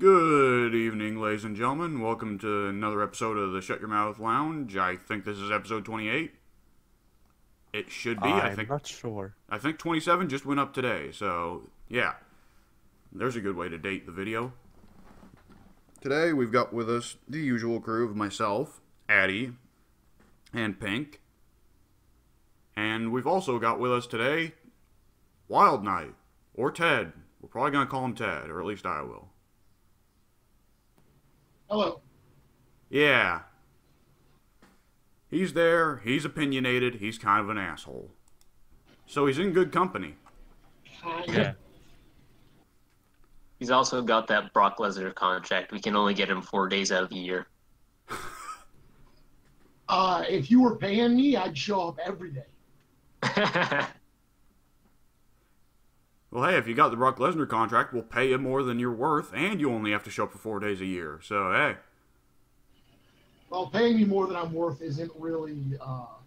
Good evening, ladies and gentlemen. Welcome to another episode of the Shut Your Mouth Lounge. I think this is episode 28. It should be. I'm not sure. I think 27 just went up today. So, yeah. There's a good way to date the video. Today we've got with us the usual crew of myself, Addie, and Pink. And we've also got with us today Wildknight, or Ted. We're probably going to call him Ted, or at least I will. Hello. Yeah. He's there, he's opinionated, he's kind of an asshole. So he's in good company. Yeah. He's also got that Brock Lesnar contract. We can only get him 4 days out of the year. If you were paying me, I'd show up every day. Well, hey, if you got the Brock Lesnar contract, we'll pay you more than you're worth, and you only have to show up for 4 days a year. So, hey. Well, paying me more than I'm worth isn't really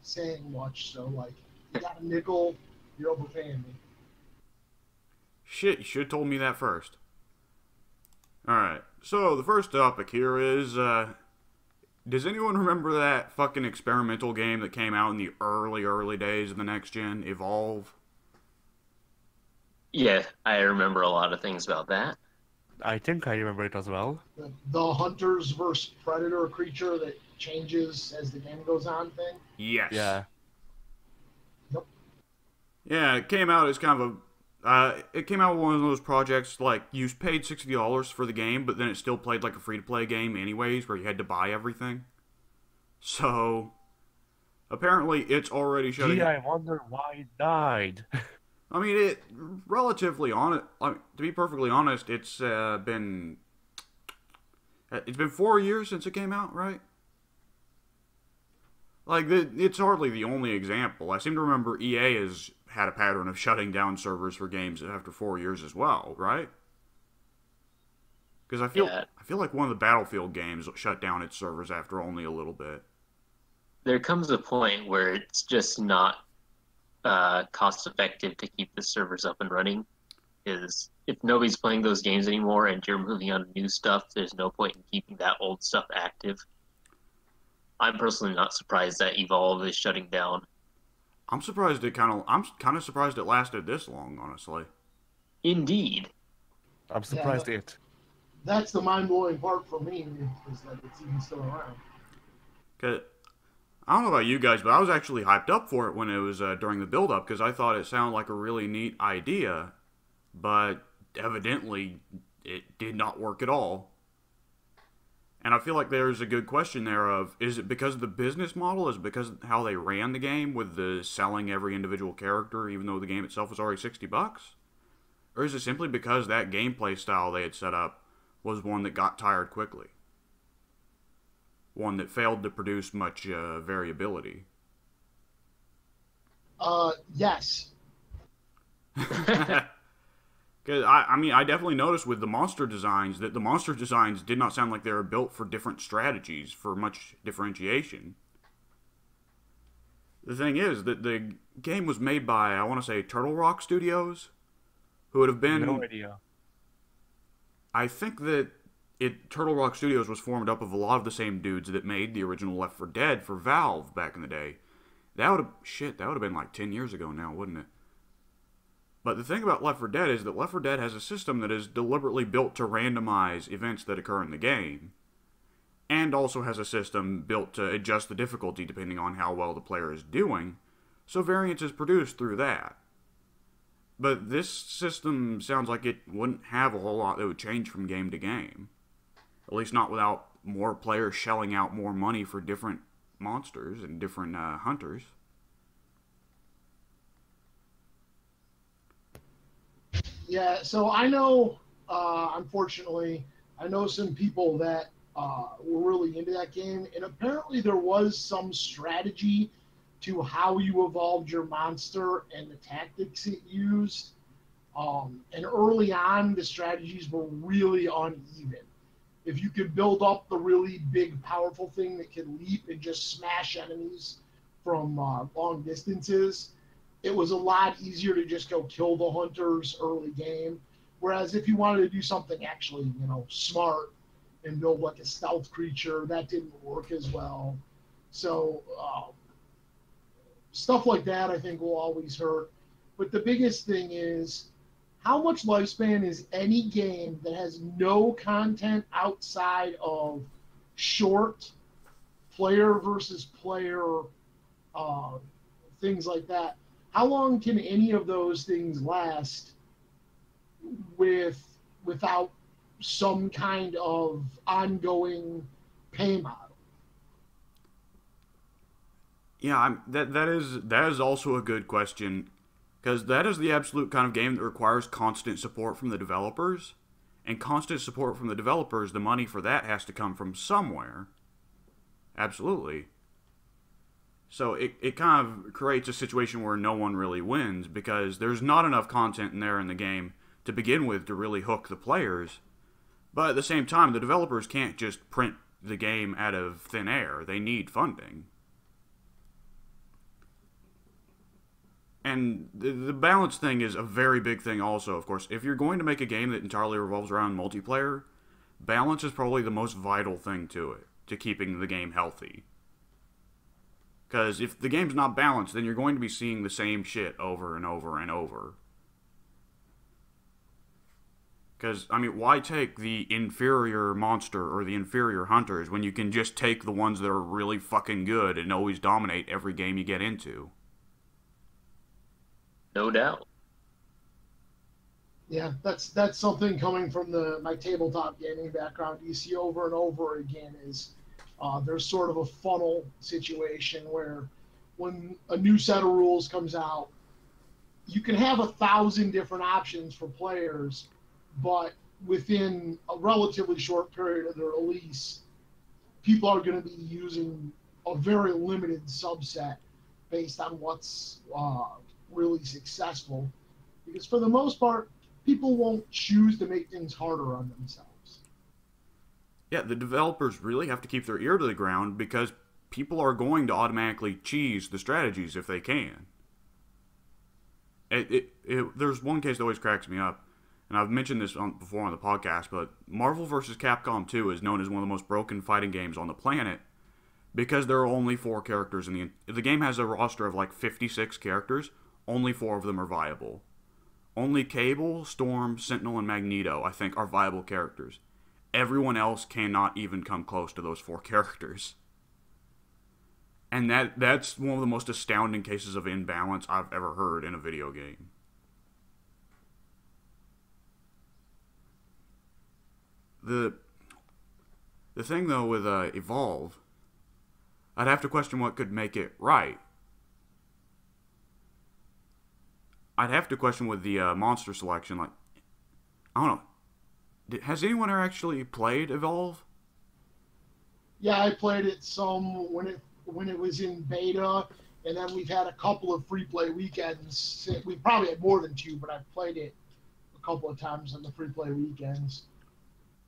saying much. So, like, you got a nickel, you're overpaying me. Shit, you should have told me that first. Alright, so the first topic here is, does anyone remember that fucking experimental game that came out in the early days of the next gen, Evolve? Yeah, I remember a lot of things about that. I think I remember it as well. The hunters versus predator creature that changes as the game goes on thing. Yes. Yeah. Yep. Yeah, it came out as kind of it came out with one of those projects, like, you paid $60 for the game, but then it still played like a free-to-play game anyways, where you had to buy everything. So, apparently it's already shutting... Gee, I wonder why it died. I mean, to be perfectly honest, it's been 4 years since it came out, right? Like, it's hardly the only example. I seem to remember EA has had a pattern of shutting down servers for games after 4 years as well, right? Because I feel like one of the Battlefield games shut down its servers after only a little bit. There comes a point where it's just not cost effective to keep the servers up and running. Is if nobody's playing those games anymore and you're moving on to new stuff, there's no point in keeping that old stuff active. I'm personally not surprised that Evolve is shutting down. I'm kind of surprised it lasted this long, honestly. Indeed. I'm surprised it. That's the mind-blowing part for me, is that it's even still around. 'Cause I don't know about you guys, but I was actually hyped up for it when it was during the build-up, because I thought it sounded like a really neat idea, but evidently it did not work at all. And I feel like there's a good question there of, is it because of the business model? Is it because of how they ran the game with the selling every individual character, even though the game itself was already $60? Or is it simply because that gameplay style they had set up was one that got tired quickly? One that failed to produce much variability? Yes. Because, I definitely noticed with the monster designs that the monster designs did not sound like they were built for different strategies, for much differentiation. The thing is that the game was made by, I want to say, Turtle Rock Studios, who would have been... No idea. I think that Turtle Rock Studios was formed up of a lot of the same dudes that made the original Left 4 Dead for Valve back in the day. That would have been like 10 years ago now, wouldn't it? But the thing about Left 4 Dead is that Left 4 Dead has a system that is deliberately built to randomize events that occur in the game, and also has a system built to adjust the difficulty depending on how well the player is doing, so variance is produced through that. But this system sounds like it wouldn't have a whole lot that would change from game to game. At least not without more players shelling out more money for different monsters and different hunters. Yeah, so I know, unfortunately, I know some people that were really into that game, and apparently there was some strategy to how you evolved your monster and the tactics it used. And early on, the strategies were really uneven. If you could build up the really big, powerful thing that could leap and just smash enemies from long distances, it was a lot easier to just go kill the hunters early game. Whereas if you wanted to do something actually, smart and build like a stealth creature, that didn't work as well. So stuff like that, I think, will always hurt. But the biggest thing is, how much lifespan is any game that has no content outside of short player versus player things like that? How long can any of those things last without some kind of ongoing pay model? Yeah, that is also a good question, because that is the absolute kind of game that requires constant support from the developers, and constant support from the developers, the money for that has to come from somewhere. Absolutely. So it kind of creates a situation where no one really wins, because there's not enough content in there in the game to begin with to really hook the players. But at the same time, the developers can't just print the game out of thin air. They need funding. And the balance thing is a very big thing also, of course. If you're going to make a game that entirely revolves around multiplayer, balance is probably the most vital thing to it, to keeping the game healthy. Because if the game's not balanced, then you're going to be seeing the same shit over and over and over. Because, I mean, why take the inferior monster or the inferior hunters when you can just take the ones that are really fucking good and always dominate every game you get into? No doubt. Yeah, that's something coming from my tabletop gaming background. You see over and over again is there's sort of a funnel situation where when a new set of rules comes out, you can have 1,000 different options for players, but within a relatively short period of the release, people are going to be using a very limited subset based on what's really successful, because for the most part, people won't choose to make things harder on themselves. Yeah, the developers really have to keep their ear to the ground, because people are going to automatically cheese the strategies if they can. There's one case that always cracks me up, and I've mentioned this before on the podcast, but Marvel vs. Capcom 2 is known as one of the most broken fighting games on the planet, because there are only 4 characters in the game has a roster of like 56 characters. Only 4 of them are viable. Only Cable, Storm, Sentinel, and Magneto, I think, are viable characters. Everyone else cannot even come close to those 4 characters. And that's one of the most astounding cases of imbalance I've ever heard in a video game. The thing, though, with Evolve, I'd have to question what could make it right. I'd have to question with the monster selection, like, I don't know. Has anyone ever actually played Evolve? Yeah, I played it some when it was in beta, and then we've had a couple of free play weekends. We probably had more than 2, but I've played it a couple of times on the free play weekends.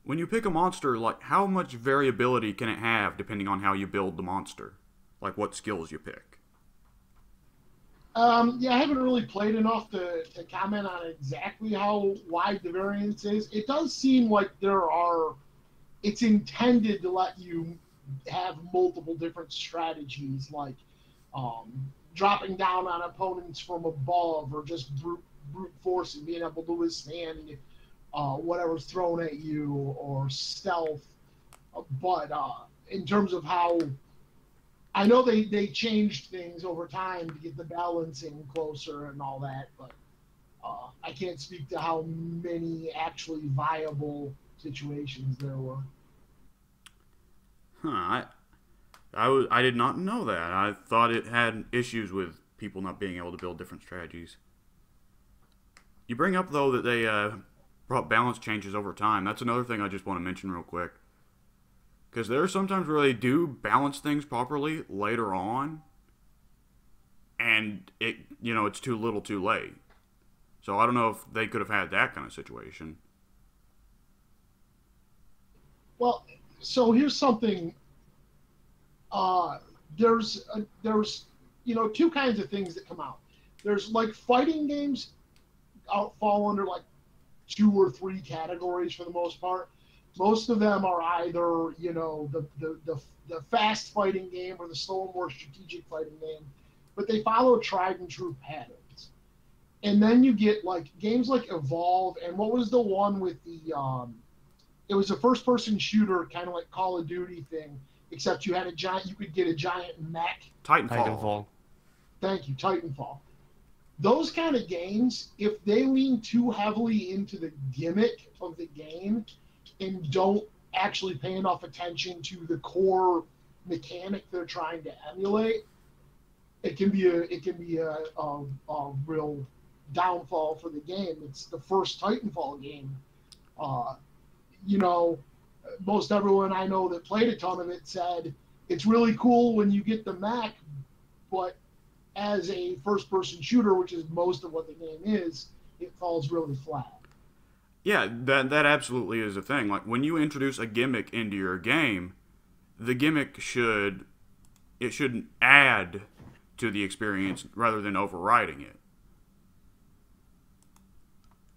When you pick a monster, like, how much variability can it have depending on how you build the monster? Like, what skills you pick? Yeah, I haven't really played enough to comment on exactly how wide the variance is. It does seem like it's intended to let you have multiple different strategies, like dropping down on opponents from above, or just brute force and being able to withstand whatever's thrown at you, or stealth. But in terms of how, I know they changed things over time to get the balancing closer and all that, but I can't speak to how many actually viable situations there were. Huh, I did not know that. I thought it had issues with people not being able to build different strategies. You bring up, though, that they brought balance changes over time. That's another thing I just want to mention real quick. Because there are sometimes where they do balance things properly later on, and it's too little too late. So I don't know if they could have had that kind of situation. Well, so here's something. There's 2 kinds of things that come out. There's like fighting games fall under like 2 or 3 categories for the most part. Most of them are either, you know, the fast fighting game or the slow, more strategic fighting game, but they follow tried and true patterns. And then you get like games like Evolve, and what was the one with the it was a first person shooter kind of like Call of Duty thing, except you had you could get a giant mech. Titanfall. Thank you, Titanfall. Those kind of games, if they lean too heavily into the gimmick of the game and don't actually pay enough attention to the core mechanic they're trying to emulate, it can be a real downfall for the game. It's the first Titanfall game. You know, most everyone I know that played a ton of it said it's really cool when you get the mech, but as a first-person shooter, which is most of what the game is, it falls really flat. Yeah, that absolutely is a thing. Like, when you introduce a gimmick into your game, the gimmick should add to the experience rather than overriding it.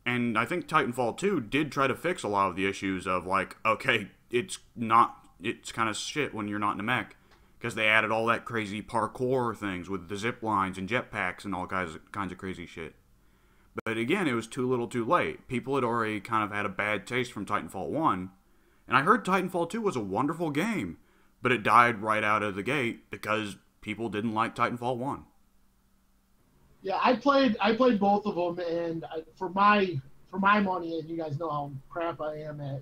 And I think Titanfall 2 did try to fix a lot of the issues of, like, okay, it's kind of shit when you're not in a mech. Because they added all that crazy parkour things with the zip lines and jetpacks and all kinds of crazy shit. But again, it was too little too late. People had already kind of had a bad taste from Titanfall 1. And I heard Titanfall 2 was a wonderful game, but it died right out of the gate because people didn't like Titanfall 1. Yeah, I played both of them, and for my money, and you guys know how crap I am at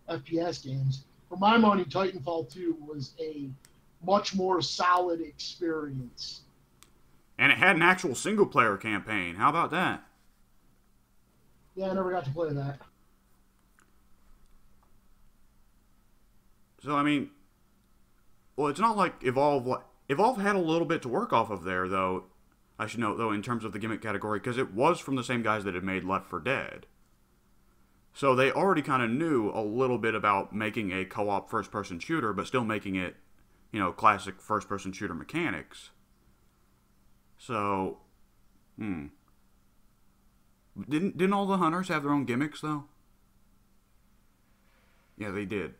FPS games, for my money, Titanfall 2 was a much more solid experience. And it had an actual single-player campaign. How about that? Yeah, I never got to play that. So, I mean, well, it's not like Evolve had a little bit to work off of there, though. I should note, though, in terms of the gimmick category, because it was from the same guys that had made Left 4 Dead. So they already kind of knew a little bit about making a co-op first-person shooter, but still making it, you know, classic first-person shooter mechanics. So, Didn't all the hunters have their own gimmicks, though? Yeah, they did.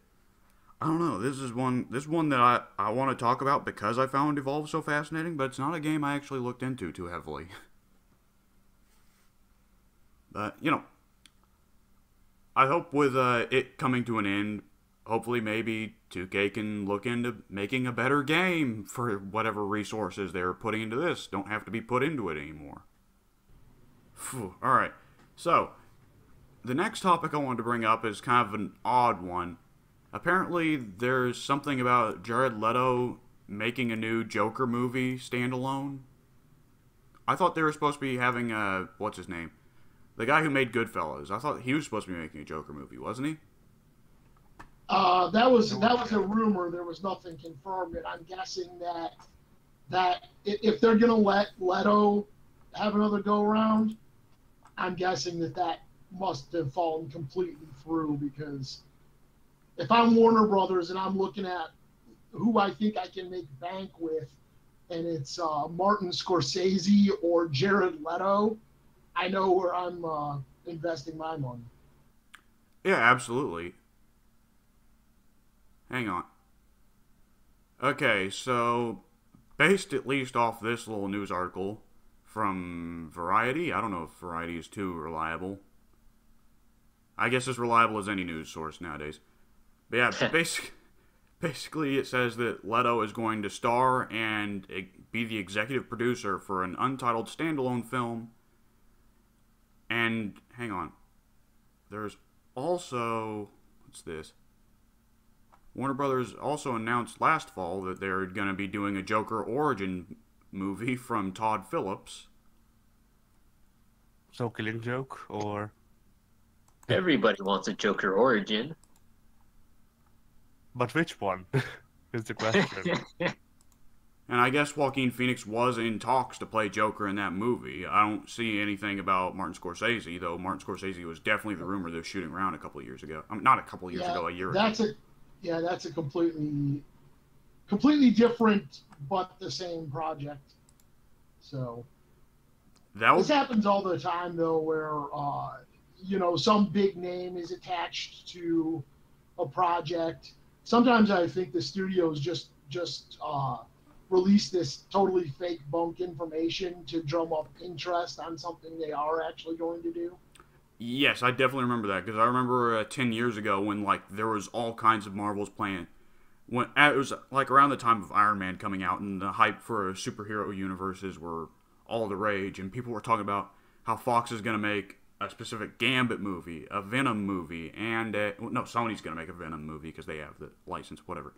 I don't know. This is one that I want to talk about because I found Evolve so fascinating, but it's not a game I actually looked into too heavily. But, you know, I hope with it coming to an end, hopefully maybe 2K can look into making a better game for whatever resources they're putting into this. Don't have to be put into it anymore. Alright, so the next topic I wanted to bring up is kind of an odd one. Apparently there's something about Jared Leto making a new Joker movie standalone. I thought they were supposed to be having what's his name? The guy who made Goodfellas. I thought he was supposed to be making a Joker movie, wasn't he? That was a rumor. There was nothing confirmed, and I'm guessing that if they're gonna let Leto have another go around, I'm guessing that must have fallen completely through, because if I'm Warner Brothers and I'm looking at who I think I can make bank with, and it's Martin Scorsese or Jared Leto, I know where I'm investing my money. Yeah, absolutely. Hang on. Okay, so based at least off this little news article from Variety, I don't know if Variety is too reliable. I guess as reliable as any news source nowadays. But yeah, basically it says that Leto is going to star and be the executive producer for an untitled standalone film. And, hang on. There's also, what's this? Warner Brothers also announced last fall that they're going to be doing a Joker origin movie from Todd Phillips. So Killing Joke, or... Everybody wants a Joker origin. But which one? Is the question. And I guess Joaquin Phoenix was in talks to play Joker in that movie. I don't see anything about Martin Scorsese, though Martin Scorsese was definitely the rumor that was shooting around a couple of years ago. I mean, not a couple of years ago, a year ago. That's a completely different but the same project. So this happens all the time, though, where some big name is attached to a project. Sometimes I think the studios just release this totally fake bunk information to drum up interest on something they are actually going to do. Yes, I definitely remember that because I remember 10 years ago when like there was all kinds of Marvels playing. When it was like around the time of Iron Man coming out and the hype for superhero universes were all the rage, and people were talking about how Fox is going to make a specific Gambit movie, a Venom movie, and no, Sony's going to make a Venom movie because they have the license, whatever.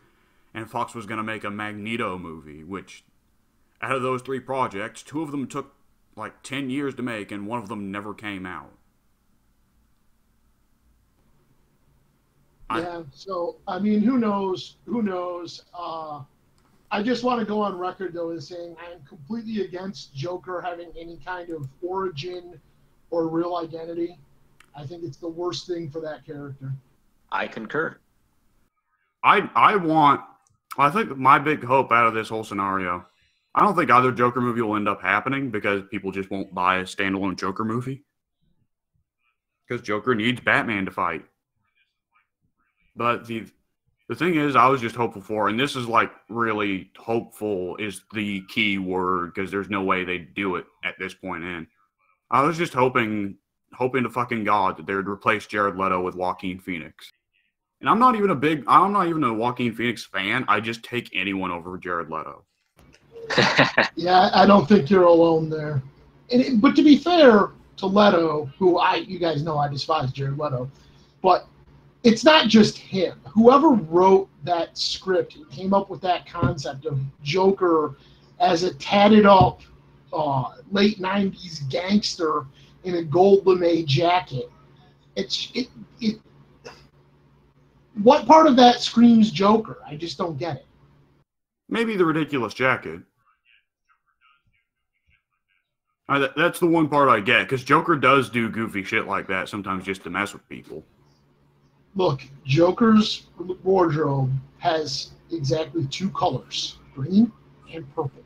And Fox was going to make a Magneto movie, which out of those 3 projects, 2 of them took like 10 years to make, and 1 of them never came out. Yeah, so I mean, who knows? Who knows? I just want to go on record though as saying I am completely against Joker having any kind of origin or real identity. I think it's the worst thing for that character. I concur. I think my big hope out of this whole scenario, I don't think either Joker movie will end up happening because people just won't buy a standalone Joker movie. Because Joker needs Batman to fight. But the thing is, I was just hopeful for, and this is like really hopeful is the key word because there's no way they'd do it at this point in. I was just hoping to fucking God that they would replace Jared Leto with Joaquin Phoenix. And I'm not even a Joaquin Phoenix fan. I just take anyone over Jared Leto. Yeah, I don't think you're alone there. But to be fair to Leto, you guys know I despise Jared Leto, but it's not just him. Whoever wrote that script and came up with that concept of Joker as a tatted up late 90s gangster in a gold lame jacket. What part of that screams Joker? I just don't get it. Maybe the ridiculous jacket. That's the one part I get, because Joker does do goofy shit like that sometimes just to mess with people. Look, Joker's wardrobe has exactly 2 colors, green and purple.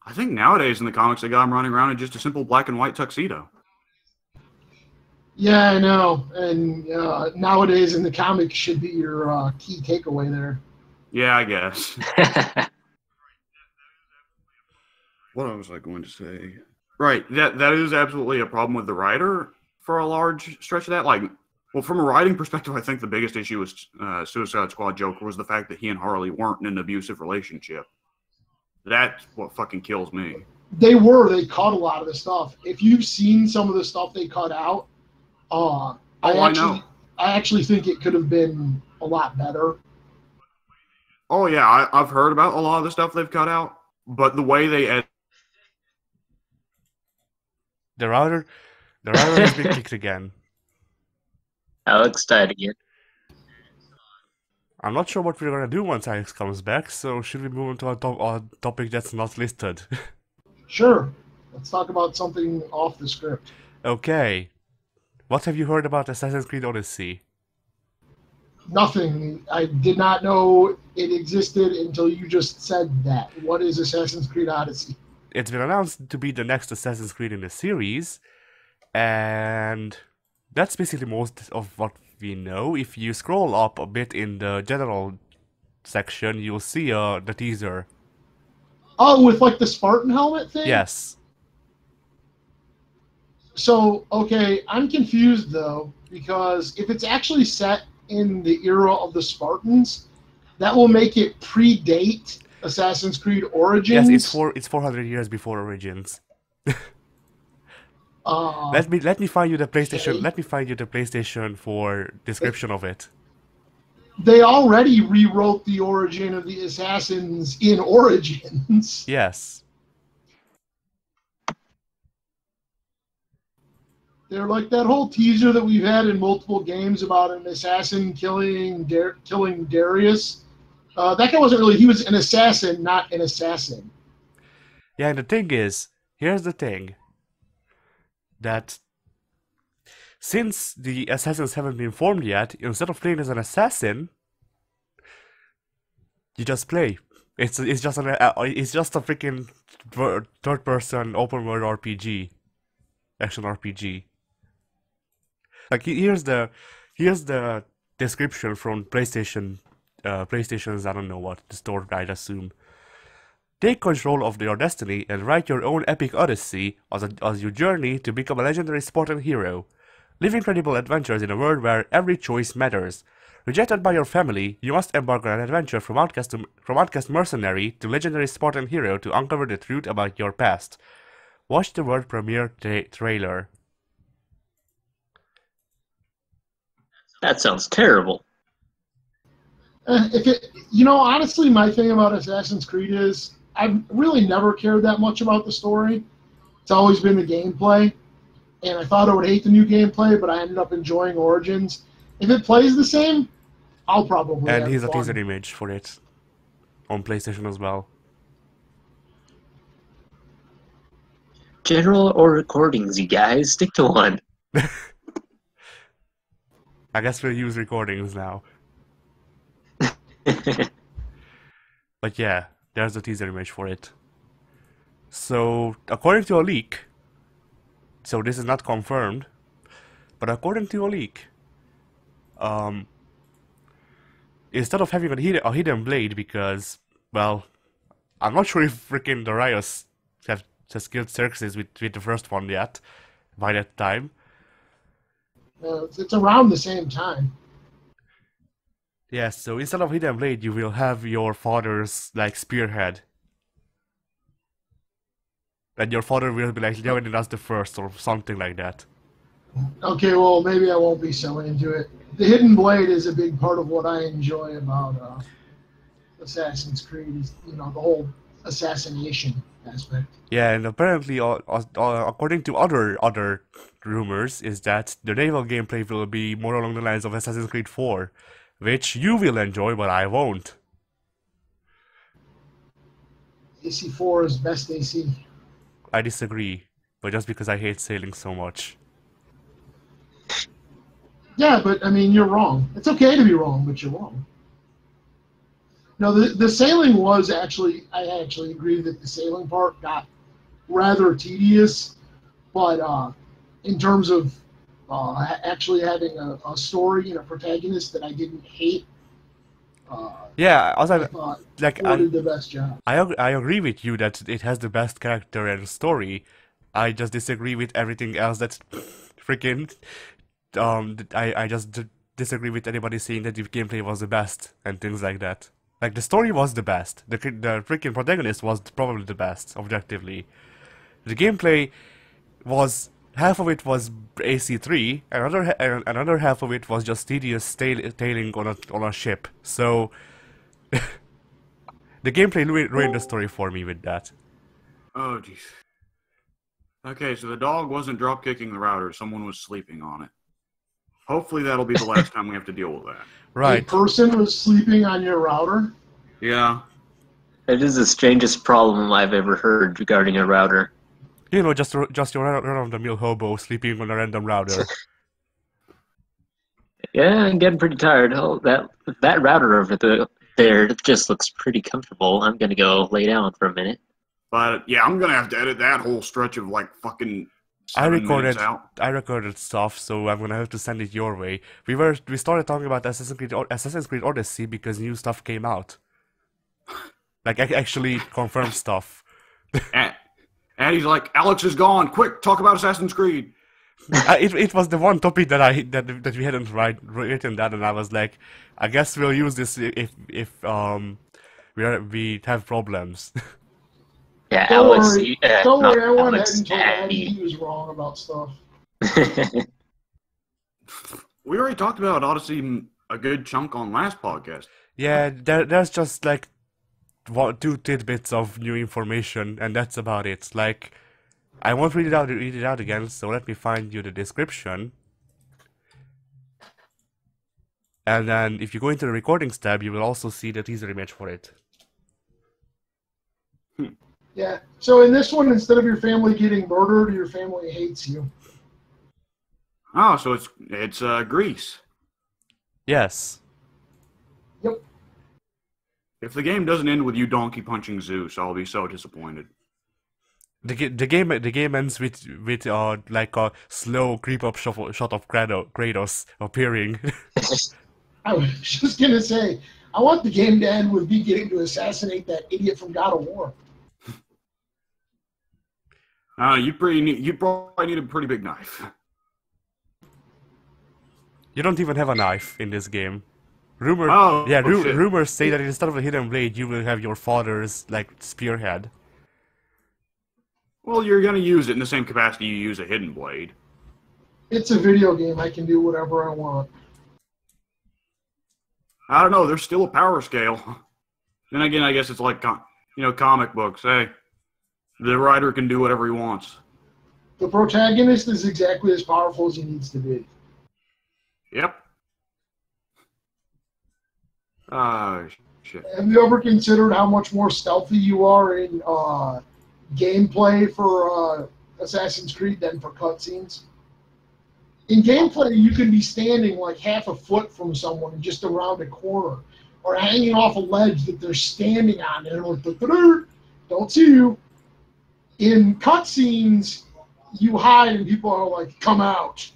I think nowadays in the comics they got him running around in just a simple black and white tuxedo. Yeah, I know. And nowadays in the comics should be your key takeaway there. Yeah, I guess. What was I going to say? Right, that is absolutely a problem with the writer for a large stretch of that. Like, well, from a writing perspective, I think the biggest issue with Suicide Squad Joker was the fact that he and Harley weren't in an abusive relationship. That's what fucking kills me. They cut a lot of the stuff. If you've seen some of the stuff they cut out, I actually think it could have been a lot better. Oh yeah, I've heard about a lot of the stuff they've cut out, but the way they edit. The router has been kicked again. Alex died again. I'm not sure what we're gonna do once Alex comes back, so should we move on to a topic that's not listed? Sure. Let's talk about something off the script. Okay. What have you heard about Assassin's Creed Odyssey? Nothing. I did not know it existed until you just said that. What is Assassin's Creed Odyssey? It's been announced to be the next Assassin's Creed in the series, and that's basically most of what we know. If you scroll up a bit in the general section, you'll see the teaser. Oh, with like the Spartan helmet thing? Yes. So, okay, I'm confused though, because if it's actually set in the era of the Spartans, that will make it predate Assassin's Creed Origins. Yes, it's 400 years before Origins. Let me find you the PlayStation. Okay. Let me find you the PlayStation 4 description of it. They already rewrote the origin of the Assassins in Origins. Yes. They're like that whole teaser that we've had in multiple games about an assassin killing Darius. That guy wasn't really. He was an assassin, not an assassin. Yeah, and the thing is, here's the thing. That since the assassins haven't been formed yet, instead of playing as an assassin, you just play. It's just a freaking third-person open world RPG, action RPG. Like here's the description from PlayStation's, I don't know what, the store, I'd assume. Take control of your destiny and write your own epic odyssey as you journey to become a legendary Spartan hero. Live incredible adventures in a world where every choice matters. Rejected by your family, you must embark on an adventure from outcast mercenary to legendary Spartan hero to uncover the truth about your past. Watch the world premiere trailer. That sounds terrible. Honestly, my thing about Assassin's Creed is I've really never cared that much about the story. It's always been the gameplay, and I thought I would hate the new gameplay, but I ended up enjoying Origins. If it plays the same, I'll probably And have here's a fun. teaser image for it on PlayStation as well. General or recordings, you guys? Stick to one. I guess we'll use recordings now. But yeah, there's the teaser image for it. So, according to a leak, so this is not confirmed, but according to a leak, instead of having a hidden blade, because, well, I'm not sure if freaking Darius has killed Xerxes with the first one yet, by that time. It's around the same time. Yes, so instead of hidden blade, you will have your father's, like, spearhead. And your father will be like Leonidas the First or something like that. Okay, well, maybe I won't be so into it. The Hidden Blade is a big part of what I enjoy about Assassin's Creed, is, the whole assassination aspect. Yeah, and apparently, according to other rumors, is that the naval gameplay will be more along the lines of Assassin's Creed 4, which you will enjoy, but I won't. AC4 is best AC. I disagree, but just because I hate sailing so much. Yeah, but I mean, you're wrong. It's okay to be wrong, but you're wrong. No, the sailing was actually, I actually agree that the sailing part got rather tedious, but in terms of actually having a story and a protagonist that I didn't hate, Yeah, I also, thought like, Ford did the best job. I agree with you that it has the best character and story. I just disagree with everything else that's freaking. I just disagree with anybody saying that the gameplay was the best and things like that. Like, the story was the best. The freaking protagonist was probably the best, objectively. The gameplay was, half of it was AC3, and another half of it was just tedious tailing on a ship. So the gameplay ruined the story for me with that. Oh, jeez. Okay, so the dog wasn't drop kicking the router. Someone was sleeping on it. Hopefully that'll be the last time we have to deal with that. Right. A person was sleeping on your router? Yeah. It is the strangest problem I've ever heard regarding a router. You know, just your run-of-the-mill hobo sleeping on a random router. Yeah, I'm getting pretty tired. Oh, that router over there just looks pretty comfortable. I'm gonna go lay down for a minute. But yeah, I'm gonna have to edit that whole stretch of like fucking 7 minutes out. I recorded stuff, so I'm gonna have to send it your way. We started talking about Assassin's Creed Odyssey because new stuff came out. Like, actually confirmed stuff. And he's like, Alex is gone. Quick, talk about Assassin's Creed. It was the one topic that we hadn't written down, and I was like, I guess we'll use this if we have problems. Yeah, Don't Alex. worry, don't not worry, I went ahead Alex, and told Andy Andy. he was wrong about stuff. We already talked about Odyssey a good chunk on last podcast. Yeah, there's just like two tidbits of new information, and that's about it. Like, I won't read it out again, so let me find you the description. And then if you go into the recordings tab, you will also see the teaser image for it. Yeah, so in this one, instead of your family getting murdered, your family hates you. Oh, so it's Greece. Yes. Yep. If the game doesn't end with you donkey punching Zeus, I'll be so disappointed. The game ends with like a slow creep up shot of Kratos appearing. I was just gonna say, I want the game to end with me getting to assassinate that idiot from God of War. You probably need a pretty big knife. You don't even have a knife in this game. Shit. Rumors say that instead of a hidden blade, you will have your father's like spearhead. Well, you're gonna use it in the same capacity you use a hidden blade. It's a video game. I can do whatever I want. I don't know. There's still a power scale. Then again, I guess it's like comic books. Hey, the writer can do whatever he wants. The protagonist is exactly as powerful as he needs to be. Yep. Shit. Have you ever considered how much more stealthy you are in gameplay for Assassin's Creed than for cutscenes? In gameplay, you can be standing like half a foot from someone and just around a corner, or hanging off a ledge that they're standing on, and they're like, don't see you. In cutscenes, you hide and people are like, come out.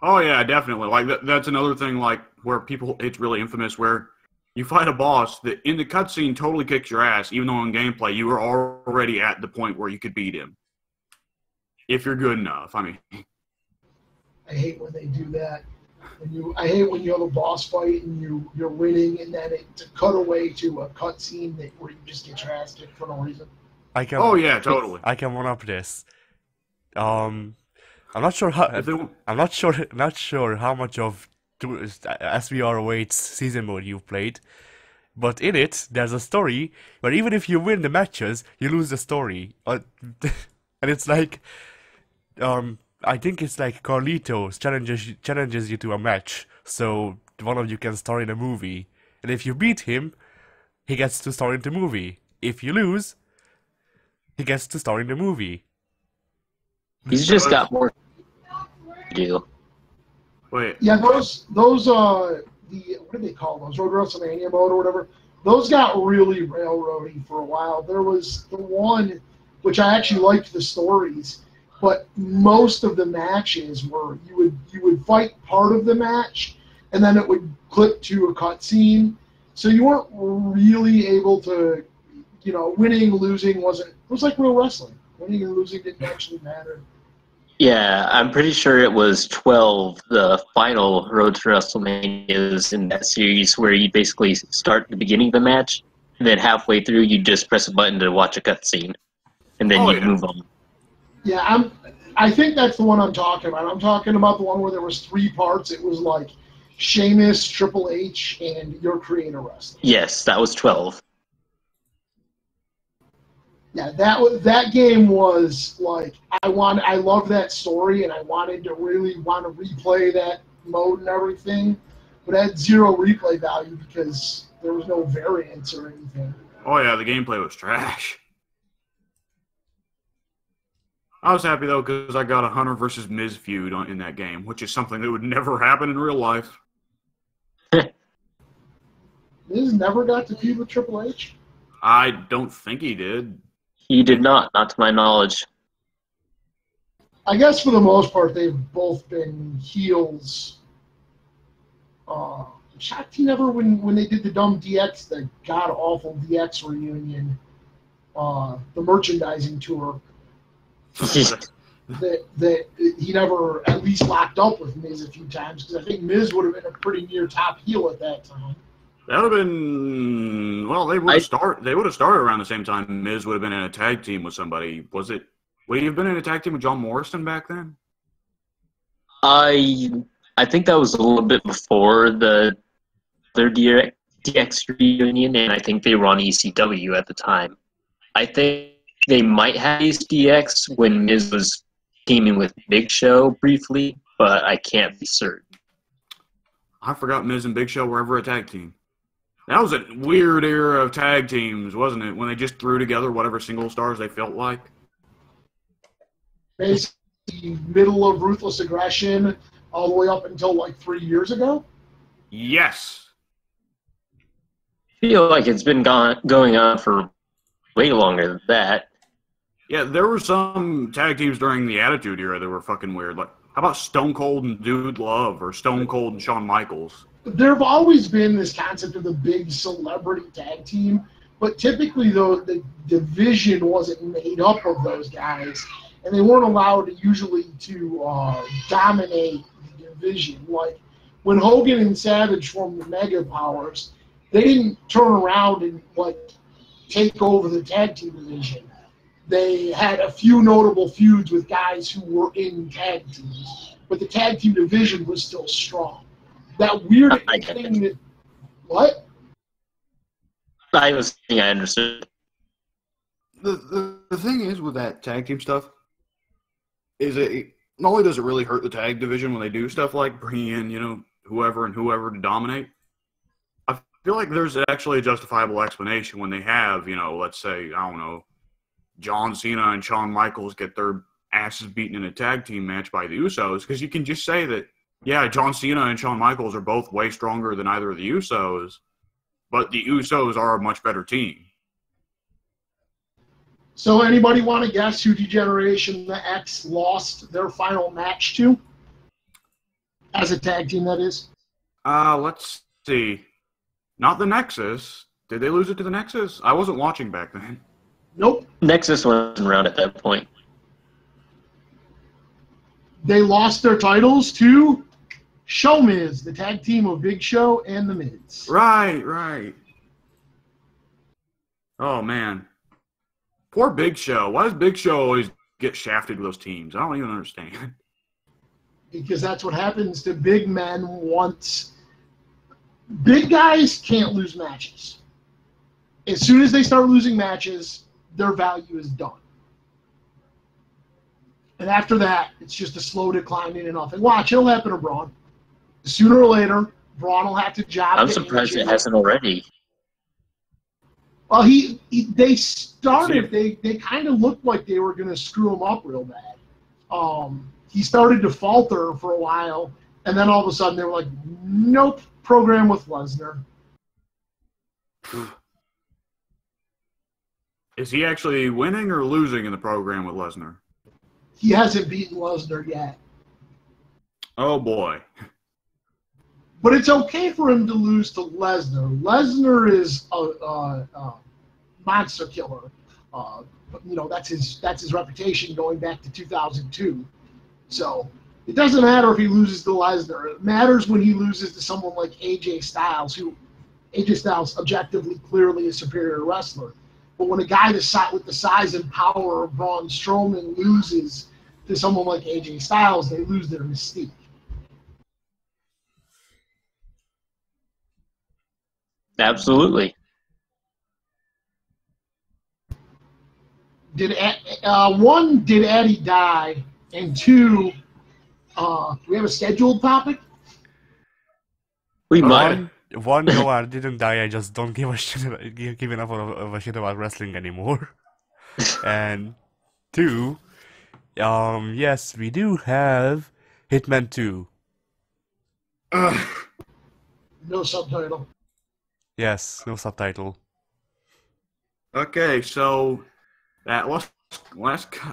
Oh yeah, definitely. Like that's another thing. Like where it's really infamous where you fight a boss that in the cutscene totally kicks your ass, even though in gameplay you were already at the point where you could beat him. If you're good enough, I mean. I hate when they do that. I hate when you have a boss fight and you're winning, and then it's a cutaway to a cutscene where you just get your ass kicked for no reason. Oh yeah, totally. I can one up this. I'm not sure how. I'm not sure how much of SVR08's season mode you've played, but in it there's a story where even if you win the matches, you lose the story, and it's like, I think it's like Carlitos challenges you to a match, so one of you can star in a movie, and if you beat him, he gets to star in the movie. If you lose, he gets to star in the movie. He's just got more to do. Wait. Yeah, those what do they call those? Road WrestleMania mode or whatever. Those got really railroady for a while. There was the one which I actually liked the stories, but most of the matches were you would fight part of the match and then it would clip to a cutscene. So you weren't really able to, winning, losing it was like real wrestling. Winning and losing didn't actually matter. Yeah, I'm pretty sure it was 12, the final Road to WrestleManias in that series, where you basically start at the beginning of the match, and then halfway through you just press a button to watch a cutscene, and then you move on. Yeah, I think that's the one I'm talking about. I'm talking about the one where there was 3 parts. It was like Sheamus, Triple H, and your creator wrestling. Yes, that was 12. Yeah, that game was like I loved that story, and I wanted to really want to replay that mode and everything, but it had 0 replay value because there was no variance or anything. Oh yeah, the gameplay was trash. I was happy though because I got a Hunter versus Miz feud in that game, which is something that would never happen in real life. Miz never got to feud with Triple H? I don't think he did. He did not to my knowledge. I guess for the most part, they've both been heels. Shakti never, when they did the dumb DX, the god-awful DX reunion, the merchandising tour, that he never at least locked up with Miz a few times, because I think Miz would have been a pretty near top heel at that time. That would have been they would have started around the same time. Miz would have been in a tag team with somebody. Would he have been in a tag team with John Morrison back then? I think that was a little bit before their DX reunion, and I think they were on ECW at the time. I think they might have used DX when Miz was teaming with Big Show briefly, but I can't be certain. I forgot Miz and Big Show were ever a tag team. That was a weird era of tag teams, wasn't it? When they just threw together whatever single stars they felt like. Basically, middle of Ruthless Aggression, all the way up until like 3 years ago? Yes. I feel like it's been going on for way longer than that. Yeah, there were some tag teams during the Attitude Era that were fucking weird. Like, how about Stone Cold and Dude Love, or Stone Cold and Shawn Michaels? There have always been this concept of the big celebrity tag team, but typically, though, the division wasn't made up of those guys, and they weren't allowed usually to dominate the division. Like, when Hogan and Savage formed the Mega Powers, they didn't turn around and, like, take over the tag team division. They had a few notable feuds with guys who were in tag teams, but the tag team division was still strong. That weird thing that... What? I was saying I understood. The thing is with that tag team stuff is it not only does it really hurt the tag division when they do stuff like bringing in, you know, whoever and whoever to dominate. I feel like there's actually a justifiable explanation when they have, you know, let's say, I don't know, John Cena and Shawn Michaels get their asses beaten in a tag team match by the Usos, because you can just say that, yeah, John Cena and Shawn Michaels are both way stronger than either of the Usos, but the Usos are a much better team. So anybody want to guess who Degeneration X lost their final match to? As a tag team, that is. Let's see. Not the Nexus. Did they lose it to the Nexus? I wasn't watching back then. Nope. Nexus wasn't around at that point. They lost their titles to Show Miz, the tag team of Big Show and The Miz. Right. Oh, man. Poor Big Show. Why does Big Show always get shafted with those teams? I don't even understand. Because that's what happens to big men once. Big guys can't lose matches. As soon as they start losing matches, their value is done. And after that, it's just a slow decline into nothing. Watch, it'll happen to Braun. Sooner or later, Braun will have to job. I'm surprised it hasn't already. Well, they started. They kind of looked like they were going to screw him up real bad. He started to falter for a while, and then all of a sudden they were like, "Nope, program with Lesnar." Is he actually winning or losing in the program with Lesnar? He hasn't beaten Lesnar yet. Oh, boy. But it's okay for him to lose to Lesnar. Lesnar is a monster killer. You know, that's his reputation going back to 2002. So it doesn't matter if he loses to Lesnar. It matters when he loses to someone like AJ Styles, who AJ Styles objectively clearly is a superior wrestler. But when a guy with the size and power of Braun Strowman loses to someone like AJ Styles, they lose their mystique. Absolutely. Did Eddie die? And two, do we have a scheduled topic? We might. One, no, I didn't die. I just don't give a shit, give enough of a shit about wrestling anymore. And two, yes, we do have Hitman 2. No subtitle. Yes, no subtitle. Okay, so that last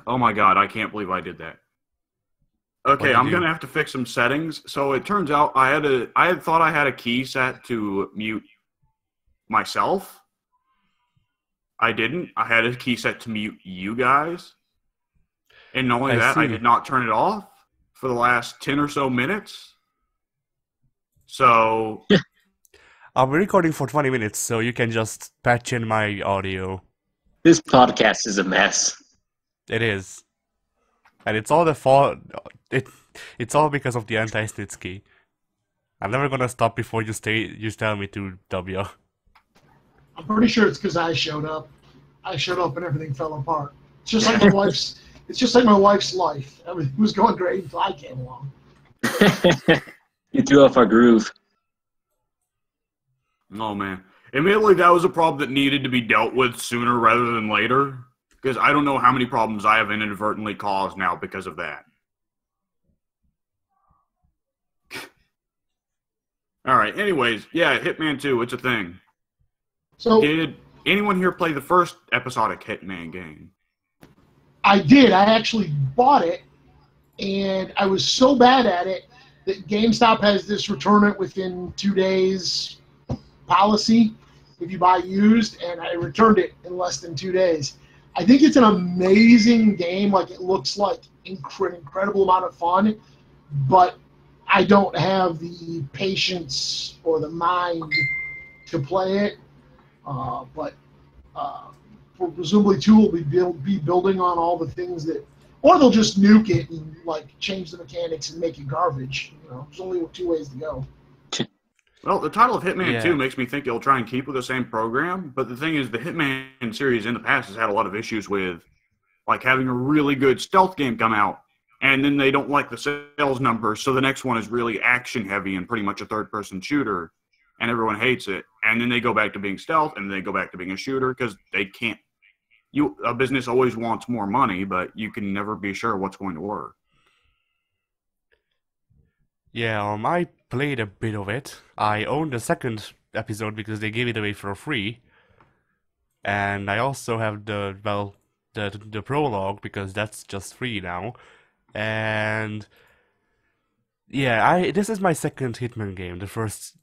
oh my god, I can't believe I did that. Okay, I'm gonna have to fix some settings. So it turns out I had thought I had a key set to mute myself. I didn't. I had a key set to mute you guys. And not only that, I did not turn it off for the last 10 or so minutes. So I'm recording for 20 minutes, so you can just patch in my audio. This podcast is a mess. It is. And it's all the fault. It's all because of the anti-Snitsky. I'm never gonna stop before you tell me to, W. I'm pretty sure it's because I showed up. I showed up and everything fell apart. It's just like my wife's. It's just like my wife's life. Everything was going great until I came along. You threw off our groove. oh man. Admittedly, that was a problem that needed to be dealt with sooner rather than later. Because I don't know how many problems I have inadvertently caused now because of that. Alright, anyways, yeah, Hitman 2, it's a thing. So did anyone here play the first episodic Hitman game? I did. I actually bought it, and I was so bad at it that GameStop has this return it within 2 days policy if you buy used, and I returned it in less than 2 days. I think it's an amazing game. Like, it looks like incredible amount of fun, but I don't have the patience or the mind to play it. But presumably 2 will be building on all the things that, or they'll just nuke it and like change the mechanics and make it garbage. You know, there's only 2 ways to go. Well, the title of Hitman Yeah. 2 makes me think it'll try and keep with the same program, but the thing is, the Hitman series in the past has had a lot of issues with, like, having a really good stealth game come out, and then they don't like the sales numbers, so the next one is really action-heavy and pretty much a third-person shooter, and everyone hates it. And then they go back to being stealth, and then they go back to being a shooter, because they can't. A business always wants more money, but you can never be sure what's going to work. Yeah, I played a bit of it. I owned the second episode because they gave it away for free. And I also have the prologue because that's just free now. And yeah, this is my second Hitman game, the first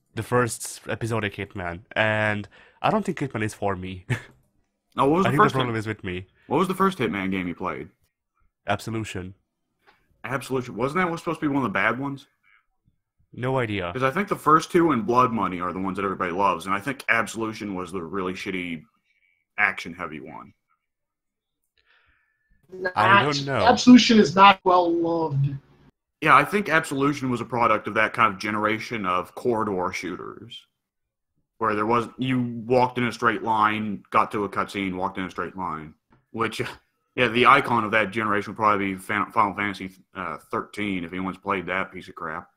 episodic Hitman. And I don't think Hitman is for me. Oh, what was I the think the first? problem is with me. What was the first Hitman game you played? Absolution. Absolution. Wasn't that supposed to be one of the bad ones? No idea. Because I think the first 2 and Blood Money are the ones that everybody loves, and I think Absolution was the really shitty, action-heavy one. I don't know. Absolution is not well loved. Yeah, I think Absolution was a product of that kind of generation of corridor shooters, where you walked in a straight line, got to a cutscene, walked in a straight line. Which, yeah, the icon of that generation would probably be Final Fantasy 13 if anyone's played that piece of crap.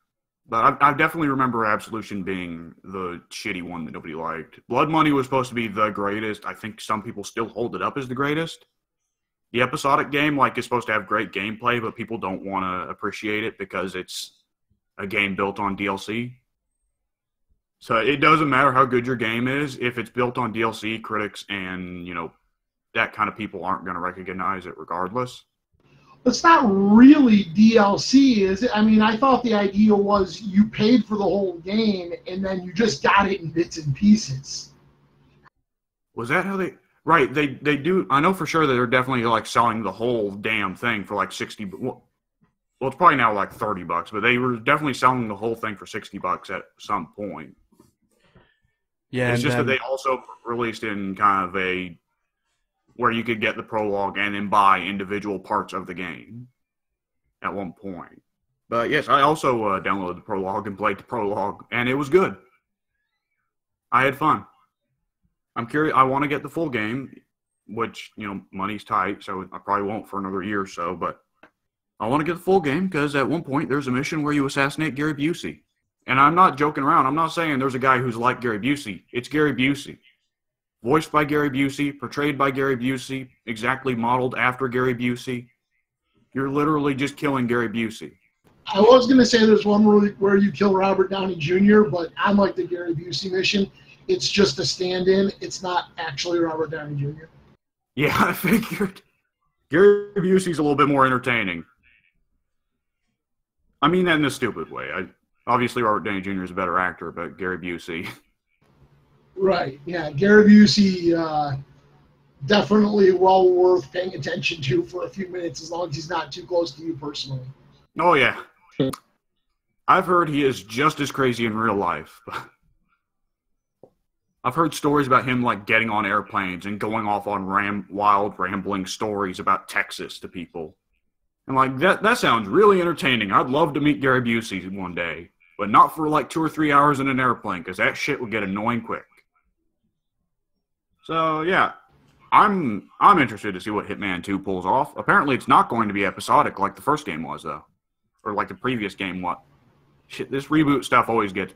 But I definitely remember Absolution being the shitty one that nobody liked. Blood Money was supposed to be the greatest. I think some people still hold it up as the greatest. The episodic game, like, is supposed to have great gameplay, but people don't want to appreciate it because it's a game built on DLC. So it doesn't matter how good your game is. If it's built on DLC, critics and, that kind of people aren't going to recognize it regardless. It's not really DLC, is it? I mean, I thought the idea was you paid for the whole game and then you just got it in bits and pieces. Was that how they... Right, they do... I know for sure that they're definitely, like, selling the whole damn thing for, like, 60... Well, it's probably now, like, $30, but they were definitely selling the whole thing for $60 at some point. Yeah, it's just that they also released in kind of a... where you could get the prologue and then buy individual parts of the game at one point. But yes, I also downloaded the prologue and played the prologue, and it was good. I had fun. I'm curious. I want to get the full game, which, money's tight, so I probably won't for another year or so, but I want to get the full game because at one point there's a mission where you assassinate Gary Busey. And I'm not joking around. I'm not saying there's a guy who's like Gary Busey. It's Gary Busey. Voiced by Gary Busey, portrayed by Gary Busey, exactly modeled after Gary Busey. You're literally just killing Gary Busey. I was going to say there's one where you kill Robert Downey Jr., but unlike the Gary Busey mission, it's just a stand-in. It's not actually Robert Downey Jr. Yeah, I figured. Gary Busey's a little bit more entertaining. I mean that in a stupid way. Obviously, Robert Downey Jr. is a better actor, but Gary Busey... Right, yeah. Gary Busey, definitely well worth paying attention to for a few minutes as long as he's not too close to you personally. Oh, yeah. I've heard he is just as crazy in real life. I've heard stories about him, like, getting on airplanes and going off on wild, rambling stories about Texas to people. And, like, that sounds really entertaining. I'd love to meet Gary Busey one day. But not for, like, 2 or 3 hours in an airplane, because that shit would get annoying quick. So, yeah, I'm interested to see what Hitman 2 pulls off. Apparently, it's not going to be episodic like the first game was, though. Or like the previous game, what? Shit, this reboot stuff always gets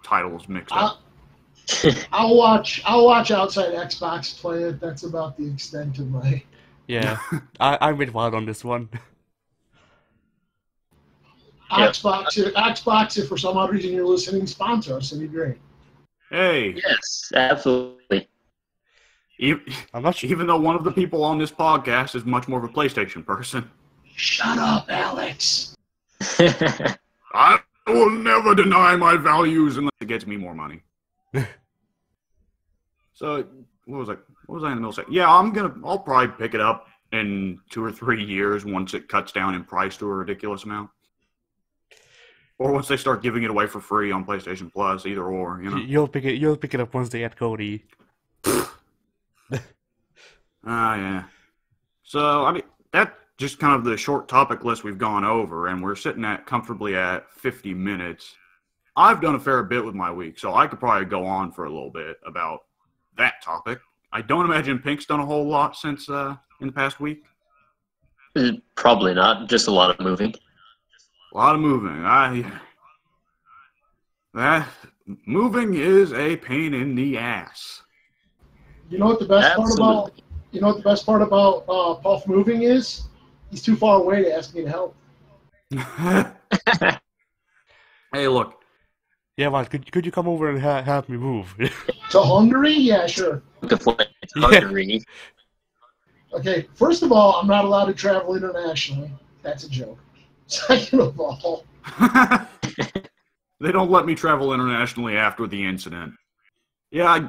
titles mixed up. I'll watch Outside Xbox play it. That's about the extent of my... Yeah, I'm with Wild on this one. Xbox, if for some odd reason you're listening, sponsor us. It'd be great. Hey. Yes, absolutely. I'm not sure. Even though one of the people on this podcast is much more of a PlayStation person. Shut up, Alex. I will never deny my values unless it gets me more money. So, what was I in the middle of saying? Yeah, I'll probably pick it up in 2 or 3 years once it cuts down in price to a ridiculous amount. Or once they start giving it away for free on PlayStation Plus, either or, you know. You'll pick it up once they add Cody. Yeah. So, I mean, that's just kind of the short topic list we've gone over, and we're sitting comfortably at 50 minutes. I've done a fair bit with my week, so I could probably go on for a little bit about that topic. I don't imagine Pink's done a whole lot since in the past week. Probably not. Just a lot of moving. A lot of moving. Moving is a pain in the ass. You know what the best part about Puff moving is? He's too far away to ask me to help. Hey, look. Yeah, man, could you come over and help me move? To Hungary? Yeah, sure. To fly to Hungary. Okay, first of all, I'm not allowed to travel internationally. That's a joke. Second of all... They don't let me travel internationally after the incident. Yeah,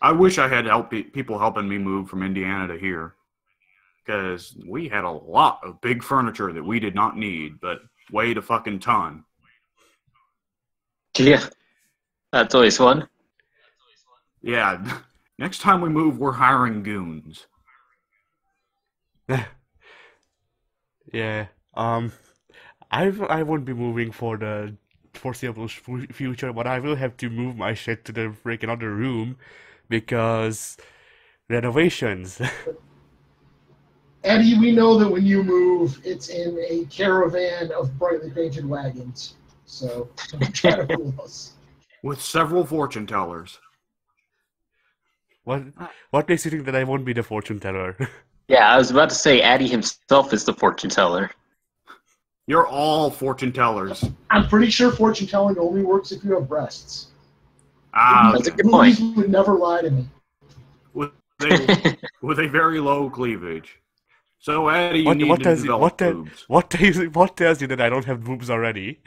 I wish I had people helping me move from Indiana to here. Because we had a lot of big furniture that we did not need, but weighed a fucking ton. Yeah, that's always fun. Yeah, next time we move, we're hiring goons. Yeah. I won't be moving for the foreseeable future, but I will have to move my shit to the freaking other room because renovations. Eddie, we know that when you move, it's in a caravan of brightly painted wagons. So don't try to fool us. With several fortune tellers. What makes you think that I won't be the fortune teller? Yeah, I was about to say Addy himself is the fortune teller. You're all fortune tellers. I'm pretty sure fortune telling only works if you have breasts. That's a good point. Movies would never lie to me. With a very low cleavage. So, Addy, you need to develop boobs. What tells you that I don't have boobs already?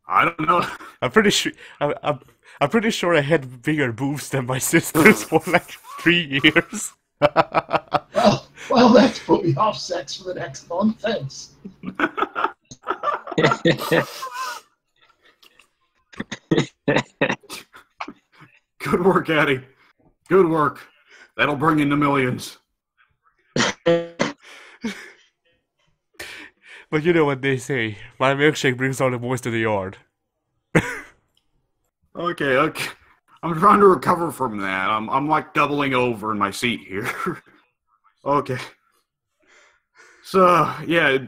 I don't know. I'm pretty sure I had bigger boobs than my sisters for like 3 years. Well, that's put me off sex for the next month. Thanks. Good work, Addy. Good work. That'll bring in the millions. But you know what they say. My milkshake brings all the boys to the yard. Okay. I'm trying to recover from that. I'm like doubling over in my seat here. Okay. So, yeah.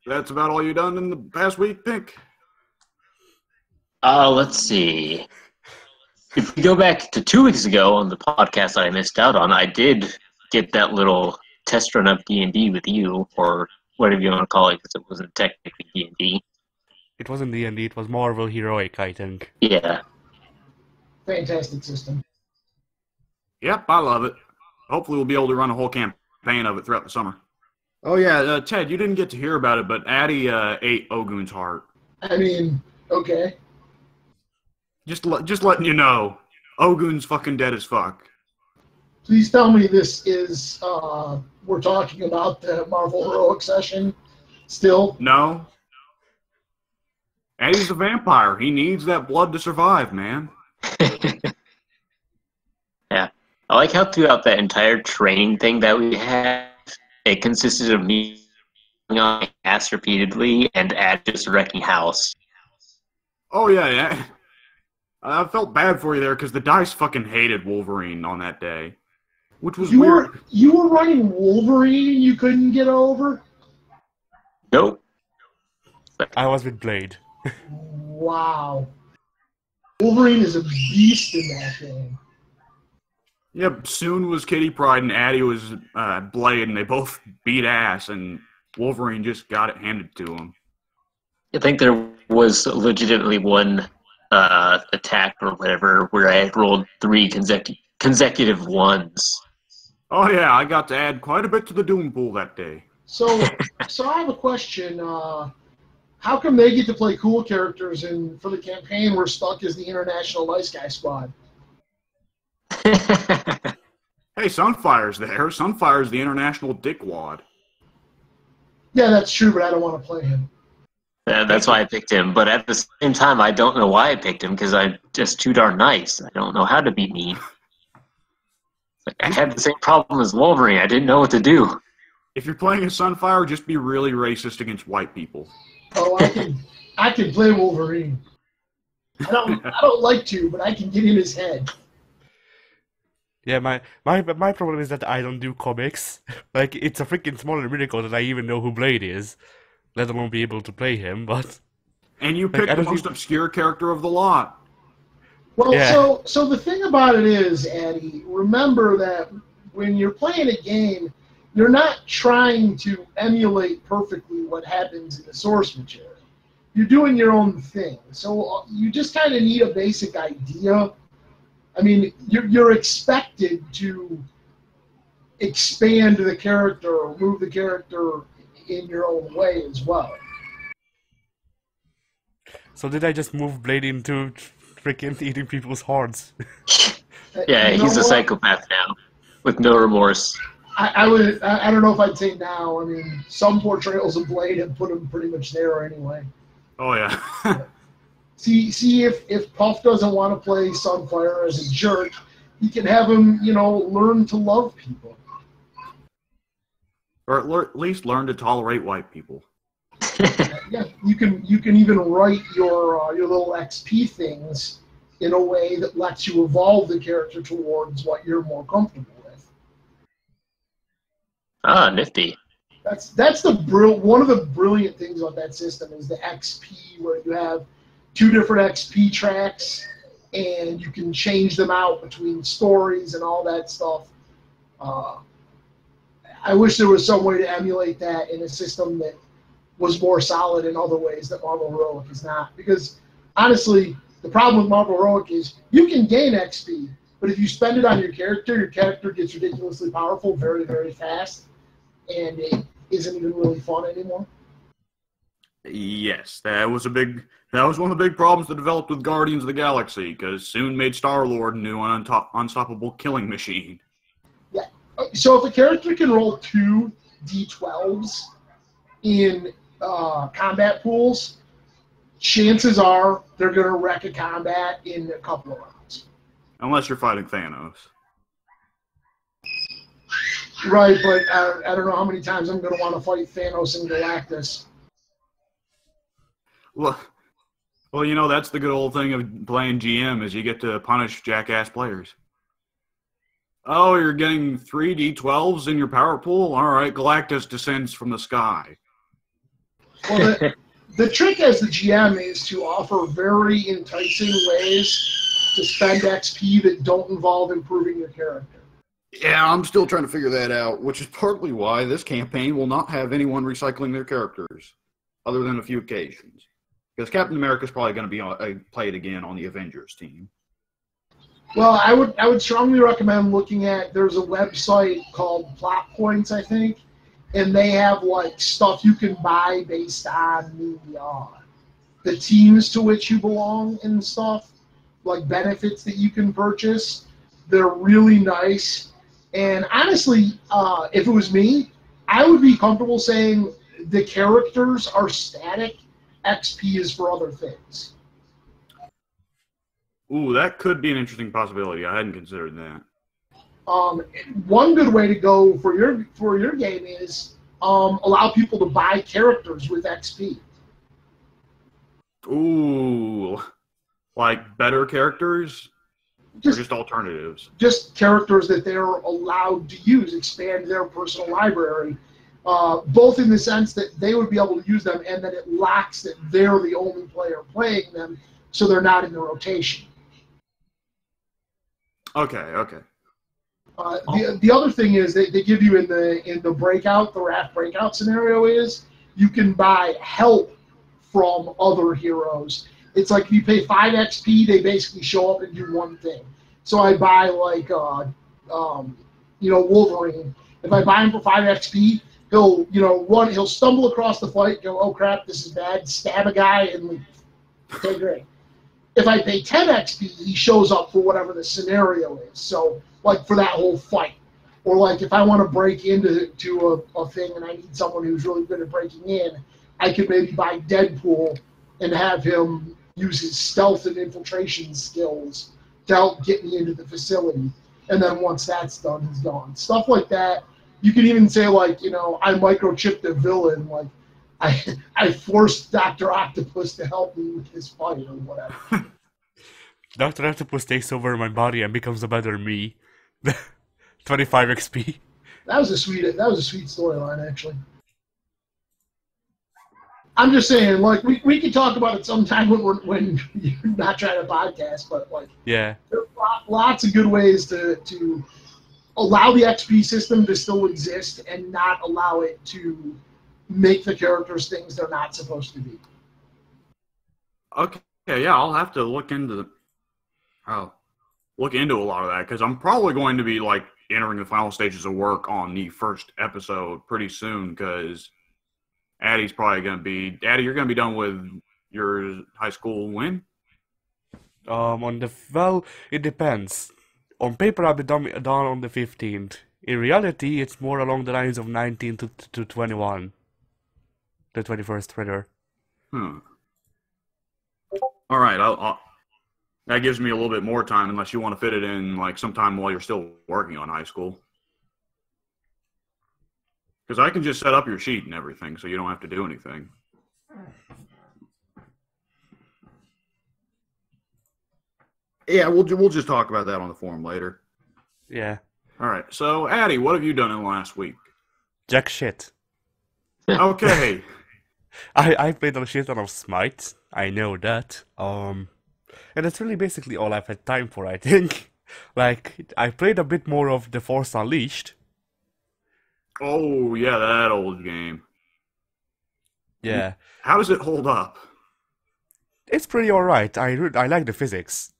That's about all you done in the past week, Pink? Let's see. If we go back to 2 weeks ago on the podcast that I missed out on, I did get that little test run of D&D with you, or whatever you want to call it, because it wasn't technically D&D. It wasn't D&D, it was Marvel Heroic, I think. Yeah. Fantastic system. Yep, I love it. Hopefully we'll be able to run a whole campaign of it throughout the summer. Oh yeah, Ted, you didn't get to hear about it, but Addy ate Ogun's heart. I mean, okay. Just letting you know, Ogun's fucking dead as fuck. Please tell me this is, we're talking about the Marvel Heroic session still? No. Addy's a vampire. He needs that blood to survive, man. Yeah. I like how throughout that entire training thing that we had, it consisted of me on my ass repeatedly and Ad just wrecking house. Oh, yeah. I felt bad for you there because the dice fucking hated Wolverine on that day. Which was weird. You were running Wolverine and you couldn't get over? Nope. I was with Blade. Wow. Wolverine is a beast in that game. Yep, Soon was Kitty Pryde and Addy was Blade, and they both beat ass, and Wolverine just got it handed to him. I think there was legitimately one attack or whatever where I had rolled 3 consecutive ones. Oh yeah, I got to add quite a bit to the Doom pool that day. So I have a question. How come they get to play cool characters, and for the campaign we're stuck as the International Nice Guy Squad? Hey, Sunfire's there. Sunfire's the international dickwad. Yeah, that's true, but I don't want to play him. That's why I picked him. But at the same time, I don't know why I picked him because I'm just too darn nice. I don't know how to be mean. I had the same problem as Wolverine. I didn't know what to do. If you're playing as Sunfire, just be really racist against white people. Oh, I can play Wolverine. I don't like to, but I can get in his head. Yeah, my problem is that I don't do comics. Like, it's a freaking smaller miracle that I even know who Blade is, let alone be able to play him, but... And you picked I the don't most think- obscure character of the lot. Well, Yeah. so the thing about it is, Eddie, remember that when you're playing a game, you're not trying to emulate perfectly what happens in the source material. You're doing your own thing. So you just kind of need a basic idea. I mean, you're expected to expand the character or move the character in your own way as well. So did I just move Blade into freaking eating people's hearts? Yeah, You know he's a what? psychopath now with no remorse. I don't know if I'd say now. I mean, some portrayals of Blade have put him pretty much there anyway. Oh yeah. See if Puff doesn't want to play Sunfire as a jerk, he can have him, learn to love people. Or at least learn to tolerate white people. Yeah, you can even write your little XP things in a way that lets you evolve the character towards what you're more comfortable with. Ah, nifty. That's one of the brilliant things about that system is the XP, where you have 2 different XP tracks and you can change them out between stories and all that stuff. I wish there was some way to emulate that in a system that was more solid in other ways that Marvel Heroic is not. Because honestly, the problem with Marvel Heroic is you can gain XP, but if you spend it on your character gets ridiculously powerful very, very fast, and it isn't even really fun anymore. Yes, that was one of the big problems that developed with Guardians of the Galaxy, because soon made Star-Lord into an unstoppable killing machine. Yeah. So if a character can roll 2 d12s in combat pools, chances are they're going to wreck a combat in a couple of rounds. Unless you're fighting Thanos. Right, but I don't know how many times I'm going to want to fight Thanos and Galactus. Well, that's the good old thing of playing GM is you get to punish jackass players. Oh, you're getting 3 d12s in your power pool? All right, Galactus descends from the sky. Well, the trick as the GM is to offer very enticing ways to spend XP that don't involve improving your character. Yeah, I'm still trying to figure that out, which is partly why this campaign will not have anyone recycling their characters, other than a few occasions. Because Captain America's probably going to be played again on the Avengers team. Well, I would strongly recommend looking at, there's a website called Plot Points, I think, and they have like stuff you can buy based on the teams to which you belong and stuff, like benefits that you can purchase. They're really nice. And honestly, if it was me, I would be comfortable saying the characters are static, XP is for other things. Ooh, that could be an interesting possibility. I hadn't considered that. One good way to go for your game is allow people to buy characters with XP. Ooh, like better characters? Or just alternatives? Just characters that they're allowed to use, expand their personal library, both in the sense that they would be able to use them and that it lacks that they're the only player playing them, so they're not in the rotation. Okay. The other thing is they give you in the breakout, the Wrath breakout scenario is you can buy help from other heroes. It's like if you pay 5 XP, they basically show up and do one thing. So I buy like Wolverine. If I buy him for 5 XP, he'll run. He'll stumble across the fight. Go, oh crap, this is bad. Stab a guy and leave. Okay, great. If I pay 10 XP, he shows up for whatever the scenario is. So, like, for that whole fight. Or, like, if I want to break into a thing and I need someone who's really good at breaking in, I could maybe buy Deadpool and have him use his stealth and infiltration skills to help get me into the facility. And then once that's done, he's gone. Stuff like that. You can even say, like, I microchipped a villain. Like, I forced Dr. Octopus to help me with his fight or whatever. Dr. Octopus takes over my body and becomes a better me. 25 XP. That was a sweet storyline, actually. I'm just saying, like, we can talk about it sometime when you're not trying to podcast, but like, yeah, there are lots of good ways to allow the XP system to still exist and not allow it to make the characters things they're not supposed to be. Okay, yeah, I'll have to look into a lot of that because I'm probably going to be like entering the final stages of work on the first episode pretty soon because Addie's probably going to be... Addie, you're going to be done with your high school when? Well, it depends. On paper, I'll be done on the 15th. In reality, it's more along the lines of 19 to 21. The 21st, rather. All right, I'll that gives me a little bit more time unless you want to fit it in like sometime while you're still working on high school. Because I can just set up your sheet and everything so you don't have to do anything. Yeah, we'll just talk about that on the forum later. Yeah. All right, so Addie, what have you done in the last week? Jack shit. Okay. I played a shit ton of Smite. I know that. And that's really basically all I've had time for, I think. Like, I played a bit more of The Force Unleashed. Oh, yeah, that old game. Yeah. How does it hold up? It's pretty alright. I like the physics.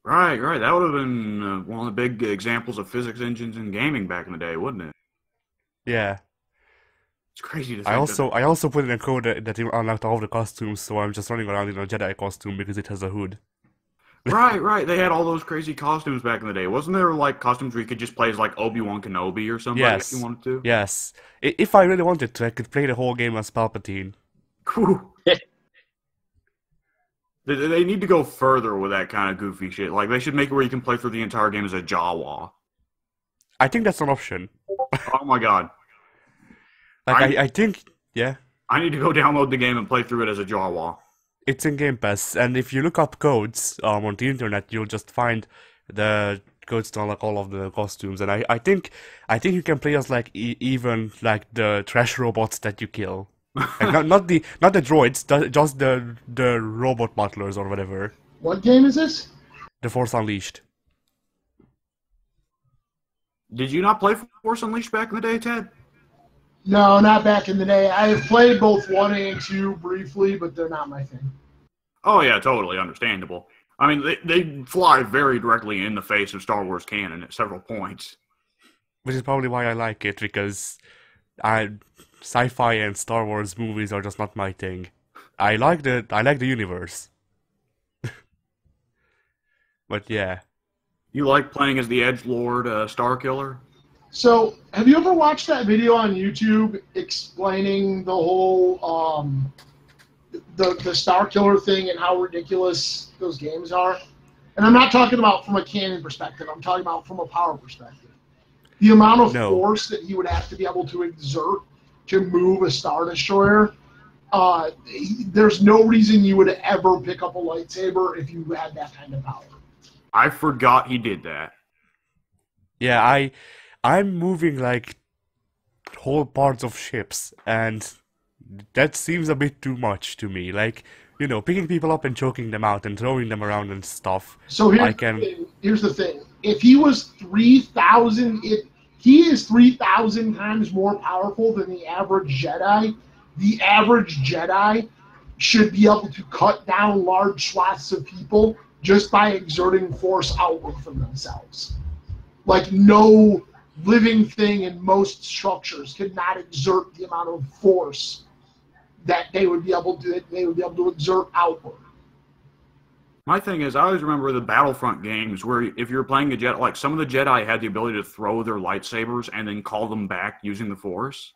Right. That would have been one of the big examples of physics engines in gaming back in the day, wouldn't it? Yeah. It's crazy to think I also put in a code that unlocked all the costumes, so I'm just running around in a Jedi costume because it has a hood. Right. They had all those crazy costumes back in the day. Wasn't there like costumes where you could just play as like Obi-Wan Kenobi or something if you wanted to? Yes. If I really wanted to, I could play the whole game as Palpatine. Cool. They need to go further with that kind of goofy shit. Like, they should make it where you can play through the entire game as a Jawa. I think that's an option. Oh my god. Like, I think, yeah. I need to go download the game and play through it as a Jawa. It's in Game Pass, and if you look up codes on the internet, you'll just find the codes to unlock all of the costumes. And I think you can play as like even like the trash robots that you kill. Like, not the droids, just the robot butlers or whatever. What game is this? The Force Unleashed. Did you not play Force Unleashed back in the day, Ted? No, not back in the day. I have played both 1 and 2 briefly, but they're not my thing. Oh yeah, totally understandable. I mean, they fly very directly in the face of Star Wars canon at several points. Which is probably why I like it, because sci-fi and Star Wars movies are just not my thing. I like the universe. But yeah. You like playing as the Edgelord Starkiller? So, have you ever watched that video on YouTube explaining the whole the Starkiller thing and how ridiculous those games are? And I'm not talking about from a canon perspective. I'm talking about from a power perspective. The amount of force that he would have to be able to exert to move a Star Destroyer, there's no reason you would ever pick up a lightsaber if you had that kind of power. I forgot he did that. Yeah, I'm moving like whole parts of ships, and that seems a bit too much to me. Like, you know, picking people up and choking them out and throwing them around and stuff. So here's the thing. If he was 3,000, if he is 3,000 times more powerful than the average Jedi should be able to cut down large swaths of people just by exerting force outward from themselves. Like no living thing in most structures could not exert the amount of force that they would be able to exert outward. My thing is, I always remember the Battlefront games where if you're playing a Jedi, like some of the Jedi had the ability to throw their lightsabers and then call them back using the Force.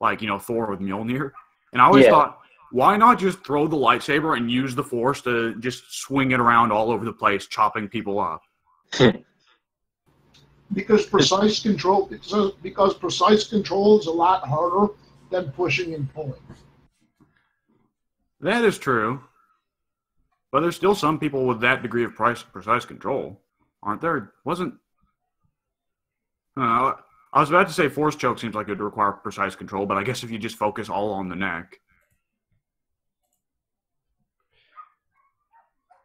Like, Thor with Mjolnir. And I always thought, why not just throw the lightsaber and use the Force to just swing it around all over the place, chopping people up? Because precise control is a lot harder than pushing and pulling. That is true. But there's still some people with that degree of precise control, aren't there? I was about to say force choke seems like it would require precise control, but I guess if you just focus all on the neck.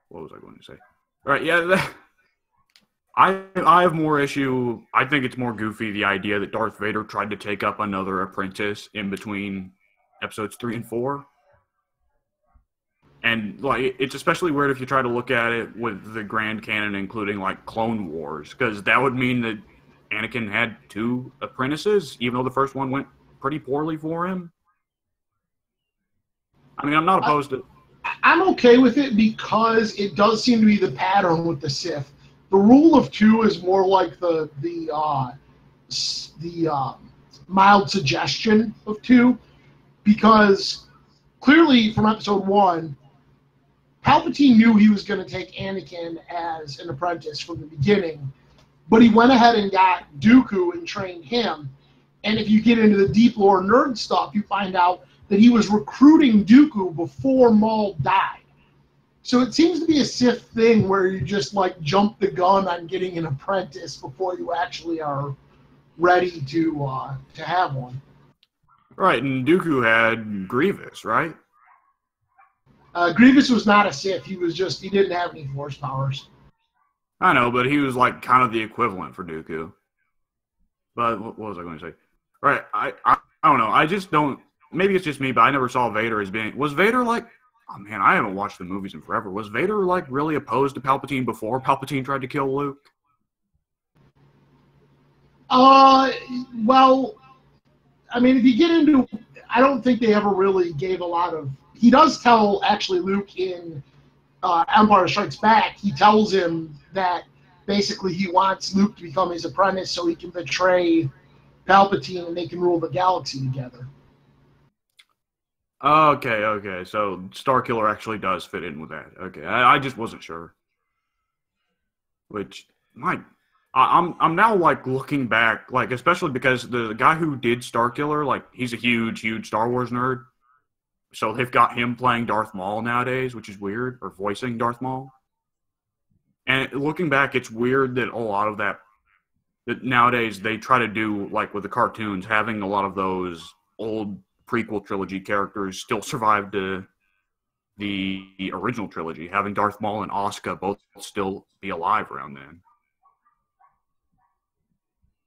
What was I going to say? All right, yeah. I have more issue. I think it's more goofy, the idea that Darth Vader tried to take up another apprentice in between episodes 3 and 4. And like, it's especially weird if you try to look at it with the grand canon, including like Clone Wars, because that would mean that Anakin had 2 apprentices, even though the first one went pretty poorly for him. I mean, I'm not opposed to. I'm okay with it because it does seem to be the pattern with the Sith. The rule of 2 is more like the mild suggestion of 2, because clearly from episode 1. Palpatine knew he was going to take Anakin as an apprentice from the beginning, but he went ahead and got Dooku and trained him. And if you get into the deep lore nerd stuff, you find out that he was recruiting Dooku before Maul died. So it seems to be a Sith thing where you just like jump the gun on getting an apprentice before you actually are ready to have one. Right, and Dooku had Grievous, right? Grievous was not a Sith. He didn't have any force powers. I know, but he was like kind of the equivalent for Dooku. But what was I going to say? Right, I don't know. I just don't. Maybe it's just me, but I never saw Vader as being. Was Vader like? Oh man, I haven't watched the movies in forever. Was Vader like really opposed to Palpatine before Palpatine tried to kill Luke? Well, I mean, if you get into, I don't think they ever really gave a lot of. He does tell, actually, Luke in Empire Strikes Back, he tells him that basically he wants Luke to become his apprentice so he can betray Palpatine and they can rule the galaxy together. Okay. So Starkiller actually does fit in with that. Okay, I just wasn't sure. Which, I'm now like looking back, like especially because the guy who did Starkiller, like he's a huge Star Wars nerd. So they've got him playing Darth Maul nowadays, which is weird, or voicing Darth Maul. And looking back, it's weird that a lot of that nowadays they try to do, like with the cartoons, having a lot of those old prequel trilogy characters still survive to the original trilogy, having Darth Maul and Asuka both still be alive around then.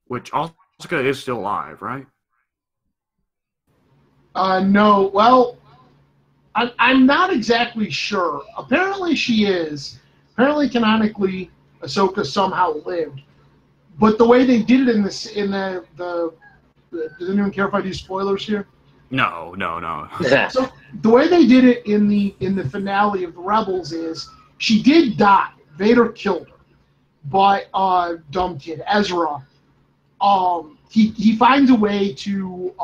Which Asuka is still alive, right? No. Well, I'm not exactly sure. Apparently she is. Apparently, canonically, Ahsoka somehow lived. But the way they did it does anyone care if I do spoilers here? No. So the way they did it in the finale of the Rebels is she did die. Vader killed her. But dumb kid Ezra, he finds a way to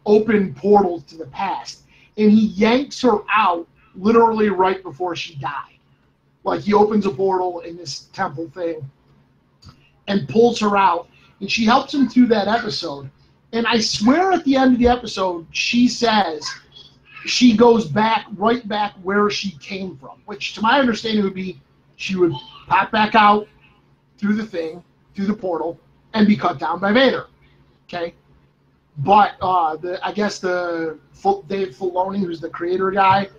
open portals to the past, and he yanks her out literally right before she died. Like he opens a portal in this temple thing and pulls her out, and she helps him through that episode. And I swear at the end of the episode, she says she goes right back where she came from, which to my understanding would be she would pop back out through the portal, and be cut down by Vader. Okay? But I guess Dave Filoni, who's the creator guy,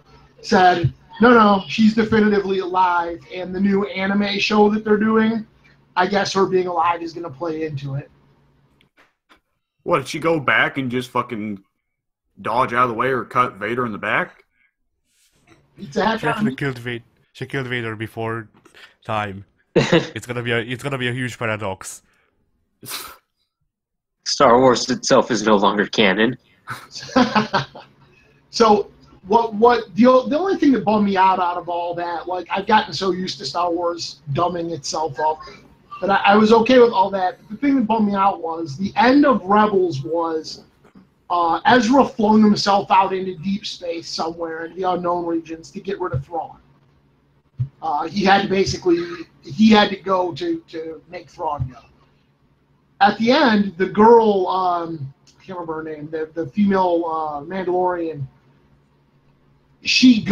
said, no, she's definitively alive, and the new anime show that they're doing, I guess her being alive is going to play into it. What, did she go back and just fucking dodge out of the way or cut Vader in the back? Definitely killed Vader. She killed Vader before time. It's gonna be a huge paradox. Star Wars itself is no longer canon. So the only thing that bummed me out of all that, like I've gotten so used to Star Wars dumbing itself up, but I was okay with all that. The thing that bummed me out was the end of Rebels was Ezra flung himself out into deep space somewhere in the unknown regions to get rid of Thrawn. He had to go to make Thrawn go. At the end, the girl, I can't remember her name, the female Mandalorian, she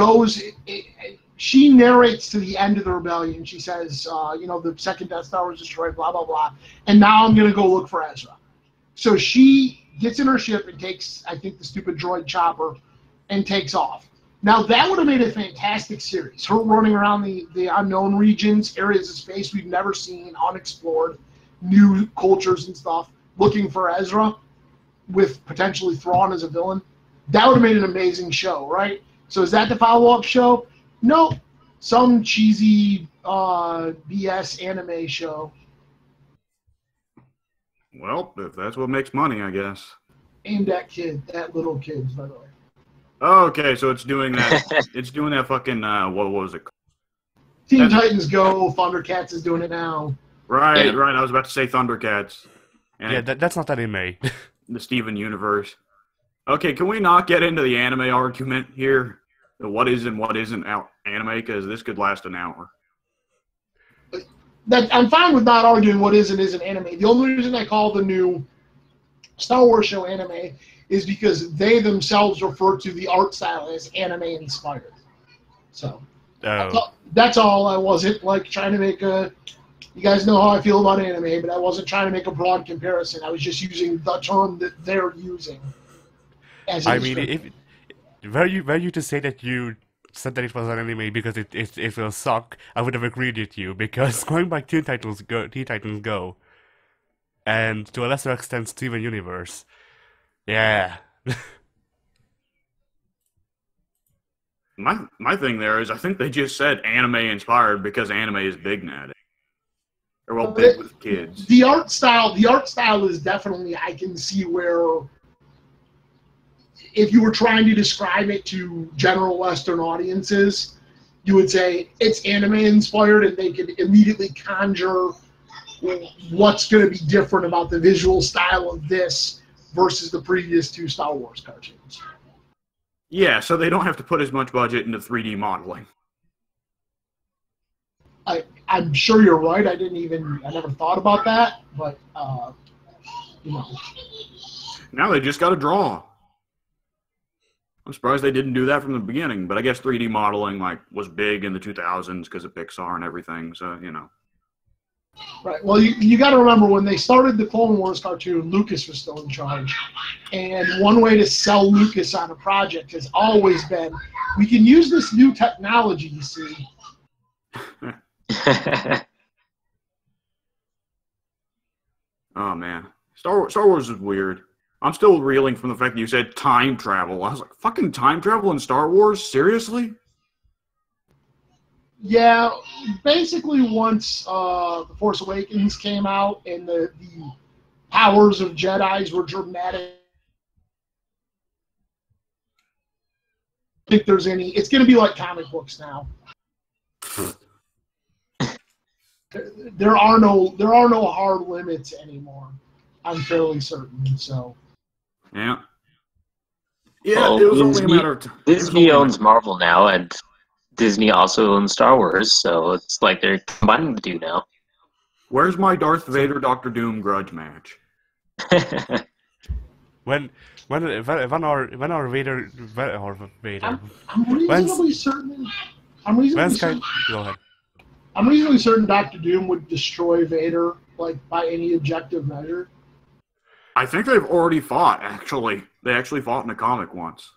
narrates to the end of the rebellion. She says, the second Death Star was destroyed, blah, blah, blah. And now I'm going to go look for Ezra. So she gets in her ship and takes, I think, the stupid droid chopper and takes off. Now, that would have made a fantastic series. Her running around the unknown regions, areas of space we've never seen, unexplored, new cultures and stuff, looking for Ezra with potentially Thrawn as a villain. That would have made an amazing show, right? So is that the follow-up show? No. Some cheesy BS anime show. Well, if that's what makes money, I guess. Aimed at little kids, by the way. Okay, so it's doing that. It's doing that fucking what was it? Teen Titans Go, Thundercats is doing it now. Right. I was about to say Thundercats. And Yeah, that's not anime. the Steven Universe. Okay, can we not get into the anime argument here? What is and what isn't anime? Because this could last an hour. I'm fine with not arguing what is and isn't anime. The only reason I call the new Star Wars show anime is because they themselves refer to the art style as anime inspired. So that's all. I wasn't like trying to make a. You guys know how I feel about anime, but I wasn't trying to make a broad comparison. I was just using the term that they're using. I mean, were you to say that you said that it was an anime because it will suck, I would have agreed with you, because going by Teen Titans Go, and to a lesser extent Steven Universe, yeah. My thing there is I think they just said anime inspired because anime is big nowadays. Or well, big with kids. The art style is definitely, I can see where if you were trying to describe it to general Western audiences, you would say it's anime inspired, and they could immediately conjure what's going to be different about the visual style of this versus the previous two Star Wars cartoons. Yeah, so they don't have to put as much budget into 3D modeling. I'm sure you're right. I never thought about that, but Now they just got to draw. I'm surprised they didn't do that from the beginning, but I guess 3D modeling was big in the 2000s because of Pixar and everything, so, Right. Well, you got to remember when they started the Clone Wars cartoon, Lucas was still in charge. And one way to sell Lucas on a project has always been, we can use this new technology, you see. Oh, man. Star Wars is weird. I'm still reeling from the fact that you said time travel. I was like, fucking time travel in Star Wars? Seriously? Yeah, basically once The Force Awakens came out and the powers of Jedis were dramatic. I think there's any. It's going to be like comic books now. There are no hard limits anymore. I'm fairly certain. So. Yeah. Yeah, well, it was only a matter of time. Disney owns Marvel now, and Disney also owns Star Wars, so it's like they're combining the two now. Where's my Darth Vader Doctor Doom grudge match? When our Vader I'm reasonably certain. Go ahead. I'm reasonably certain Doctor Doom would destroy Vader, by any objective measure. I think they've already fought, actually. They actually fought in a comic once.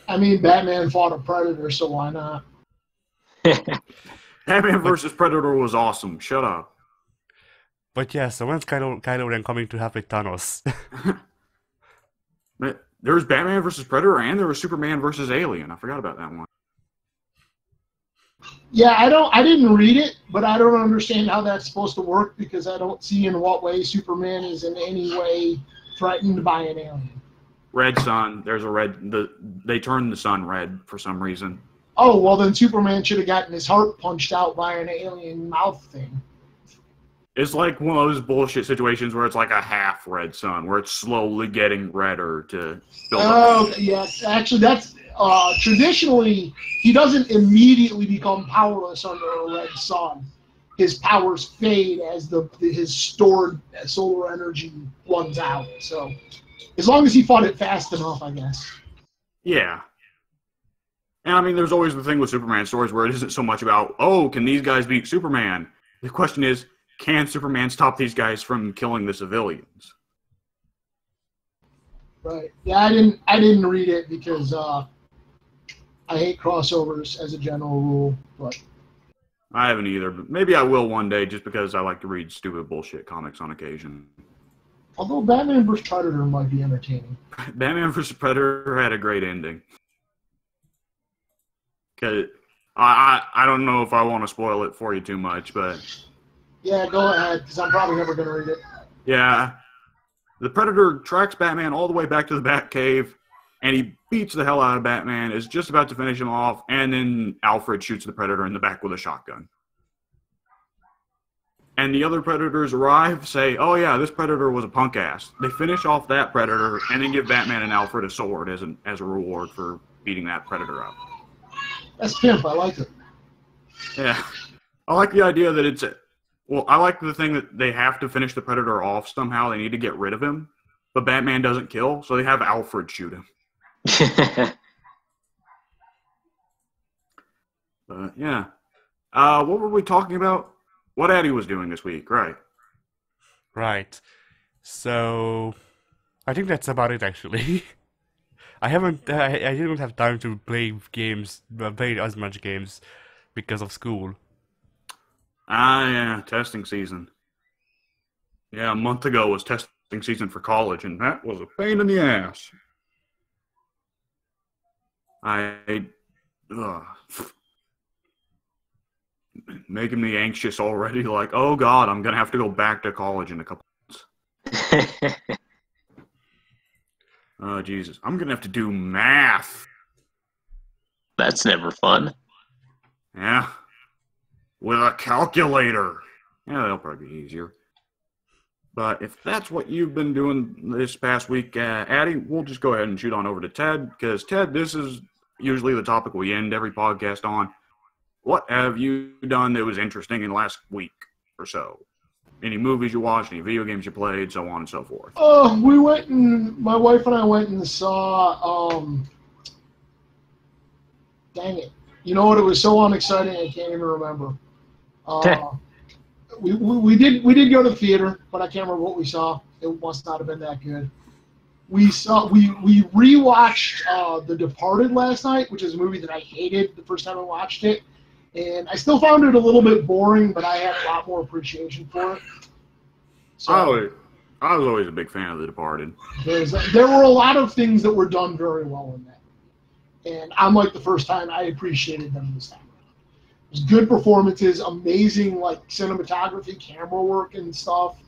I mean, Batman fought a Predator, so why not? Batman vs. Predator was awesome. Shut up. But yeah, so when's Kylo Ren coming to have with Thanos? There was Batman vs. Predator, and there was Superman vs. Alien. I forgot about that one. Yeah, I didn't read it, but I don't understand how that's supposed to work because I don't see in what way Superman is in any way threatened by an alien. Red sun. There's a red. They turned the sun red for some reason. Oh, well then Superman should have gotten his heart punched out by an alien mouth thing. It's like one of those bullshit situations where it's like a half red sun, where it's slowly getting redder to build up. Oh, yes. Actually, that's traditionally, he doesn't immediately become powerless under a red sun. His powers fade as his stored solar energy runs out. So, as long as he fought it fast enough, I guess. Yeah. And I mean, there's always the thing with Superman stories where it isn't so much about, oh, can these guys beat Superman? The question is, can Superman stop these guys from killing the civilians? Right. Yeah, I didn't read it because I hate crossovers as a general rule, but I haven't either, but maybe I will one day just because I like to read stupid bullshit comics on occasion. although Batman vs. Predator might be entertaining. Batman vs. Predator had a great ending. Cause I don't know if I want to spoil it for you too much, but Yeah, go ahead, because I'm probably never going to read it. yeah. The Predator tracks Batman all the way back to the Batcave, and he beats the hell out of Batman, is just about to finish him off, and then Alfred shoots the Predator in the back with a shotgun. And the other Predators arrive, say, oh yeah, this Predator was a punk ass. They finish off that Predator, and then give Batman and Alfred a sword as a reward for beating that Predator up. That's pimp. I like it. Yeah. I like the idea that it's... Well, I like the thing that they have to finish the Predator off somehow. They need to get rid of him. But Batman doesn't kill, so they have Alfred shoot him. But, yeah. What were we talking about? What Addy was doing this week, right? Right. So, I think that's about it, actually. I didn't have time to play as much games because of school. Yeah, testing season. Yeah, a month ago was testing season for college, and that was a pain in the ass. Making me anxious already, like, oh god, I'm gonna have to go back to college in a couple months. Oh, Jesus. I'm gonna have to do math. That's never fun. Yeah. With a calculator. Yeah, that'll probably be easier. But if that's what you've been doing this past week, Addy, we'll just go ahead and shoot on over to Ted, because Ted, this is usually the topic we end every podcast on. What have you done that was interesting in the last week or so? Any movies you watched, any video games you played, so on and so forth. My wife and I went and saw, dang it. You know what, it was so unexciting I can't even remember. We did go to the theater, but I can't remember what we saw. It must not have been that good. We rewatched The Departed last night, which is a movie that I hated the first time I watched it. And I still found it a little bit boring, but I had a lot more appreciation for it. So, I was always a big fan of The Departed. There were a lot of things that were done very well in that. And unlike the first time, I appreciated them this time. It was good performances, amazing like cinematography, camera work and stuff. It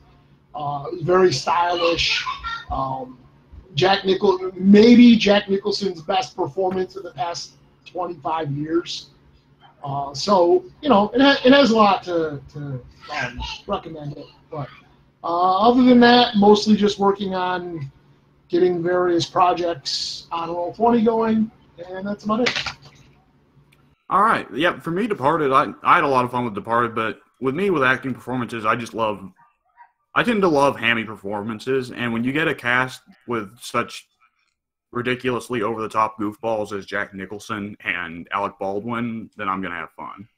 was very stylish. Maybe Jack Nicholson's best performance of the past 25 years. So, you know, it has a lot to recommend it. But other than that, mostly just working on getting various projects on Roll20 going, and that's about it. All right. Yeah, for me, Departed, I had a lot of fun with Departed, but with me, with acting performances, I tend to love hammy performances, and when you get a cast with such ridiculously over-the-top goofballs as Jack Nicholson and Alec Baldwin, then I'm going to have fun.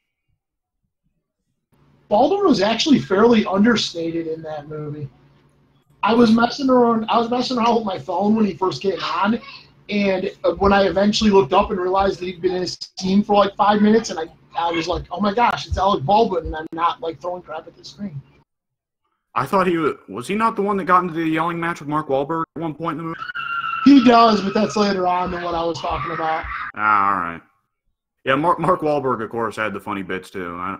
Baldwin was actually fairly understated in that movie. I was messing around with my phone when he first came on, and when I eventually looked up and realized that he'd been in a scene for like 5 minutes, and I was like, oh my gosh, it's Alec Baldwin, and I'm not like throwing crap at the screen. I thought was he not the one that got into the yelling match with Mark Wahlberg at one point in the movie? He does, but that's later on than what I was talking about. All right. Yeah, Mark Wahlberg, of course, had the funny bits too.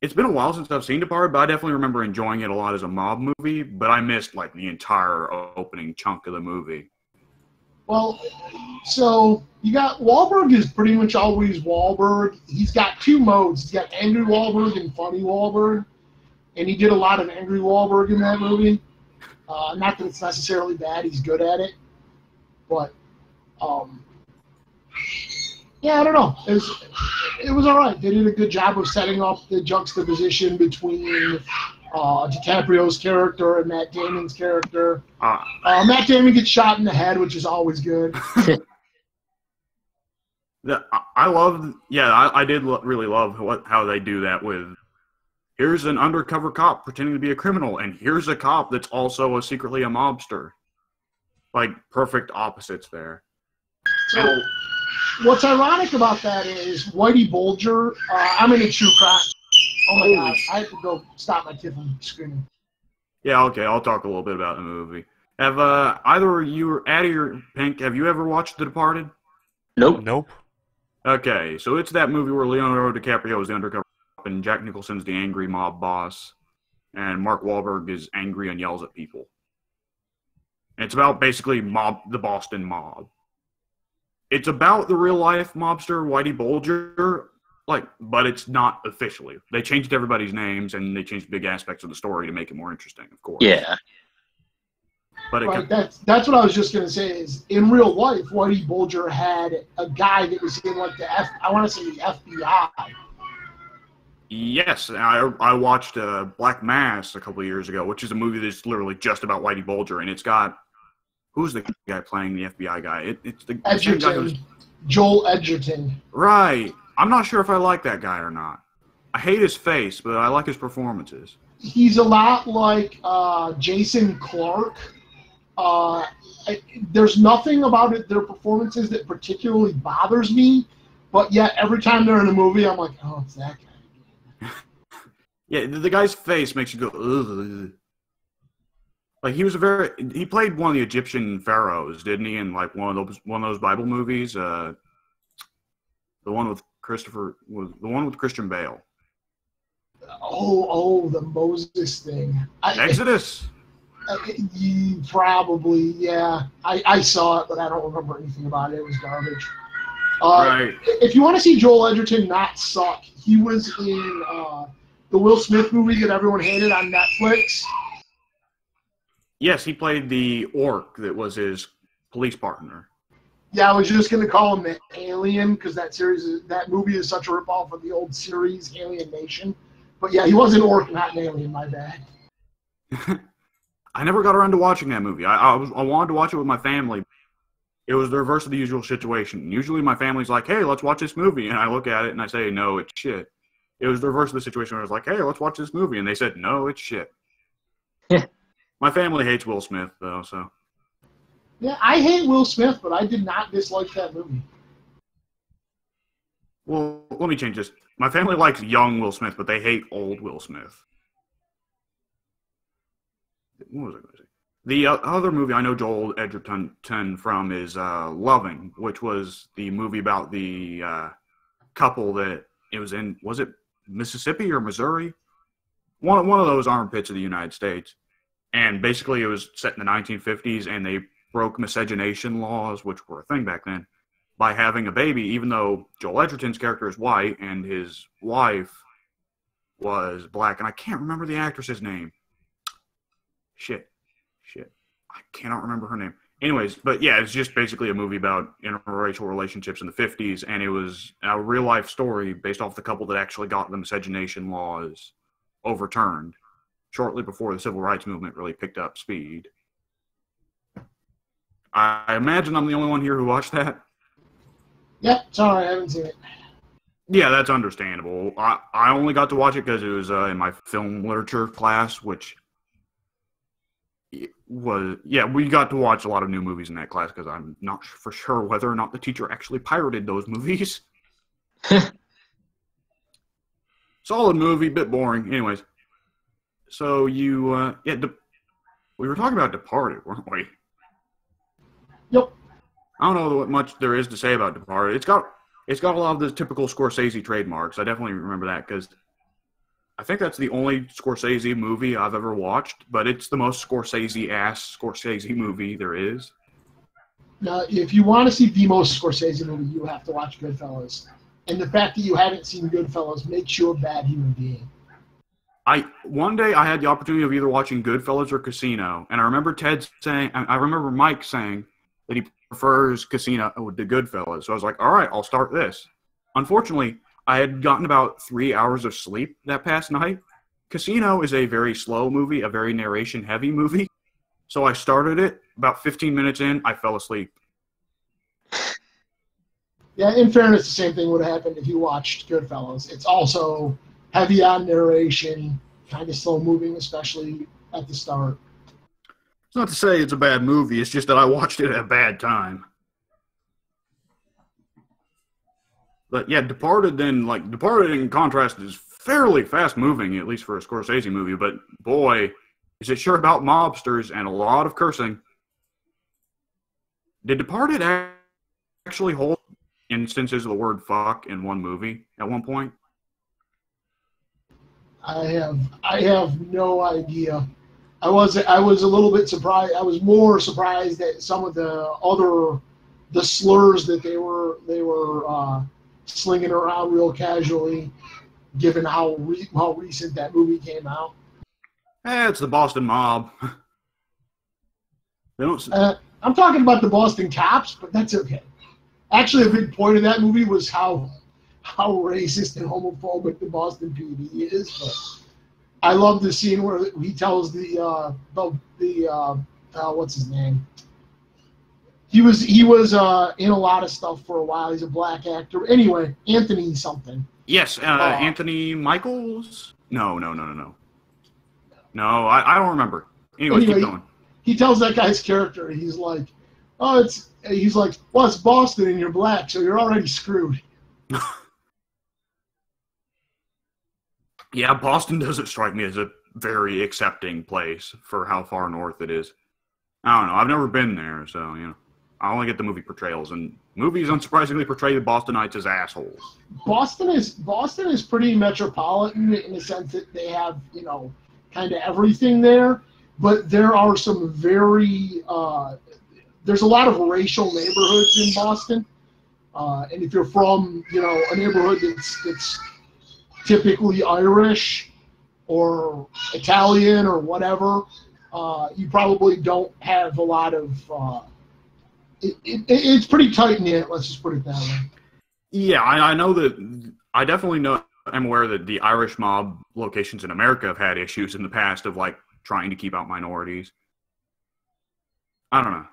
It's been a while since I've seen Departed, but I definitely remember enjoying it a lot as a mob movie. But I missed like the entire opening chunk of the movie. Well, so you got Wahlberg is pretty much always Wahlberg. He's got two modes. He's got angry Wahlberg and funny Wahlberg, and he did a lot of angry Wahlberg in that movie. Not that it's necessarily bad. He's good at it, but yeah, I don't know. It was all right. They did a good job of setting up the juxtaposition between DiCaprio's character and Matt Damon's character. Matt Damon gets shot in the head, which is always good. I did really love how they do that with, here's an undercover cop pretending to be a criminal, and here's a cop that's also secretly a mobster. Like, perfect opposites there. So, what's ironic about that is Whitey Bulger, I'm in a true crime. Oh my God, I have to go stop my kid from screaming. Yeah, okay, I'll talk a little bit about the movie. Have either you, Addie or Pink, have you ever watched The Departed? Nope. Okay, so it's that movie where Leonardo DiCaprio is the undercover cop and Jack Nicholson's the angry mob boss, and Mark Wahlberg is angry and yells at people. And it's about basically the Boston mob. It's about the real-life mobster, Whitey Bulger, but it's not officially. They changed everybody's names, and they changed big aspects of the story to make it more interesting, of course. Yeah. But that's what I was just going to say is, in real life, Whitey Bulger had a guy that was in, like, I want to say the FBI. Yes, I watched Black Mass a couple of years ago, which is a movie that's literally just about Whitey Bulger, and it's got, who's the guy playing the FBI guy? It's the same guy who's Joel Edgerton. Right. I'm not sure if I like that guy or not. I hate his face, but I like his performances. He's a lot like Jason Clarke. There's nothing about their performances that particularly bothers me, but yet every time they're in a movie, I'm like, oh, it's that guy. Yeah, the guy's face makes you go, ugh. Like, he played one of the Egyptian pharaohs, didn't he, in like one of those Bible movies? The one with Christian Bale. Oh, the Moses thing. Exodus. Probably, yeah. I saw it, but I don't remember anything about it. It was garbage. Right. If you want to see Joel Edgerton not suck, he was in the Will Smith movie that everyone hated on Netflix. Yes, he played the orc that was his police partner. Yeah, I was just going to call him the Alien because that movie is such a ripoff of the old series Alien Nation. But yeah, he was an orc, not an alien, my bad. I never got around to watching that movie. I wanted to watch it with my family. It was the reverse of the usual situation. Usually my family's like, hey, let's watch this movie. And I look at it and I say, no, it's shit. It was the reverse of the situation where I was like, hey, let's watch this movie. And they said, no, it's shit. My family hates Will Smith, though, so. Yeah, I hate Will Smith, but I did not dislike that movie. Well, let me change this. My family likes young Will Smith, but they hate old Will Smith. What was I going to say? The other movie I know Joel Edgerton from is Loving, which was the movie about the couple that it was in. Was it Mississippi or Missouri? One of those armpits of the United States. And basically it was set in the 1950s, and they broke miscegenation laws, which were a thing back then, by having a baby, even though Joel Edgerton's character is white and his wife was black. And I can't remember the actress's name. Shit. I cannot remember her name. Anyways, but yeah, it's just basically a movie about interracial relationships in the 50s, and it was a real-life story based off the couple that actually got the miscegenation laws overturned shortly before the civil rights movement really picked up speed. I imagine I'm the only one here who watched that. Yep, sorry, I haven't seen it. Yeah, that's understandable. I only got to watch it because it was in my film literature class, which was, yeah, we got to watch a lot of new movies in that class because I'm not for sure whether or not the teacher actually pirated those movies. Solid movie, bit boring. Anyways. So we were talking about Departed, weren't we? Yep. I don't know what much there is to say about Departed. It's got a lot of the typical Scorsese trademarks. I definitely remember that because I think that's the only Scorsese movie I've ever watched, but it's the most Scorsese-ass Scorsese movie there is. Now, if you want to see the most Scorsese movie, you have to watch Goodfellas. And the fact that you haven't seen Goodfellas makes you a bad human being. One day I had the opportunity of either watching Goodfellas or Casino, and I remember I remember Mike saying that he prefers Casino to Goodfellas. So I was like, all right, I'll start this. Unfortunately, I had gotten about 3 hours of sleep that past night. Casino is a very slow movie, a very narration-heavy movie. So I started it. About 15 minutes in, I fell asleep. Yeah, in fairness, the same thing would have happened if you watched Goodfellas. It's also heavy on narration, kind of slow-moving, especially at the start. It's not to say it's a bad movie. It's just that I watched it at a bad time. But yeah, Departed in contrast is fairly fast-moving, at least for a Scorsese movie. But boy, is it sure about mobsters and a lot of cursing. Did Departed actually hold instances of the word fuck in one movie at one point? I have no idea. I was a little bit surprised. I was more surprised at some of the slurs that they were slinging around real casually, given how recent that movie came out. It's the Boston mob. They don't. I'm talking about the Boston Cops, but that's okay. Actually, a big point of that movie was how racist and homophobic the Boston PD is. But I love the scene where he tells the what's his name? He was in a lot of stuff for a while. He's a black actor. Anyway, Anthony something. Yes, Anthony Michaels? No. No, I don't remember. Anyway, keep going. He tells that guy's character, he's like, well, it's Boston and you're black, so you're already screwed. Yeah, Boston doesn't strike me as a very accepting place for how far north it is. I don't know. I've never been there, so, I only get the movie portrayals, and movies unsurprisingly portray the Bostonites as assholes. Boston is pretty metropolitan in the sense that they have, kind of everything there, but there are some very there's a lot of racial neighborhoods in Boston, and if you're from a neighborhood that's typically Irish or Italian or whatever, you probably don't have a lot of it's pretty tight knit, let's just put it that way. Yeah, I know that. I definitely know. I'm aware that the Irish mob locations in America have had issues in the past of trying to keep out minorities. I don't know.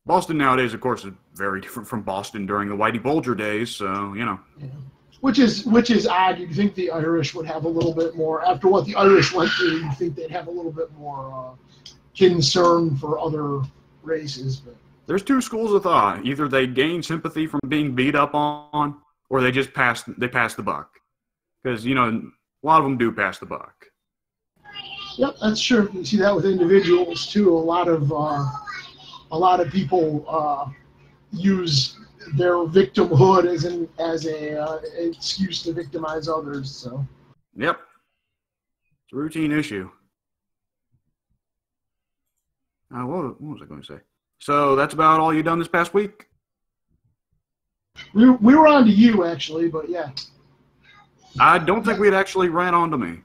Boston nowadays, of course, is very different from Boston during the Whitey Bulger days, so Yeah. Which is odd. You'd think the Irish would have a little bit more, after what the Irish went through, you'd think they'd have a little bit more concern for other races. But there's two schools of thought. Either they gain sympathy from being beat up on, or they just pass the buck. Because, a lot of them do pass the buck. Yep, that's true. You see that with individuals, too. A lot of people use their victimhood as an excuse to victimize others. So. Yep. It's a routine issue. What was I going to say? So that's about all you've done this past week? We were on to you, actually, but yeah. I don't think we'd actually ran onto me.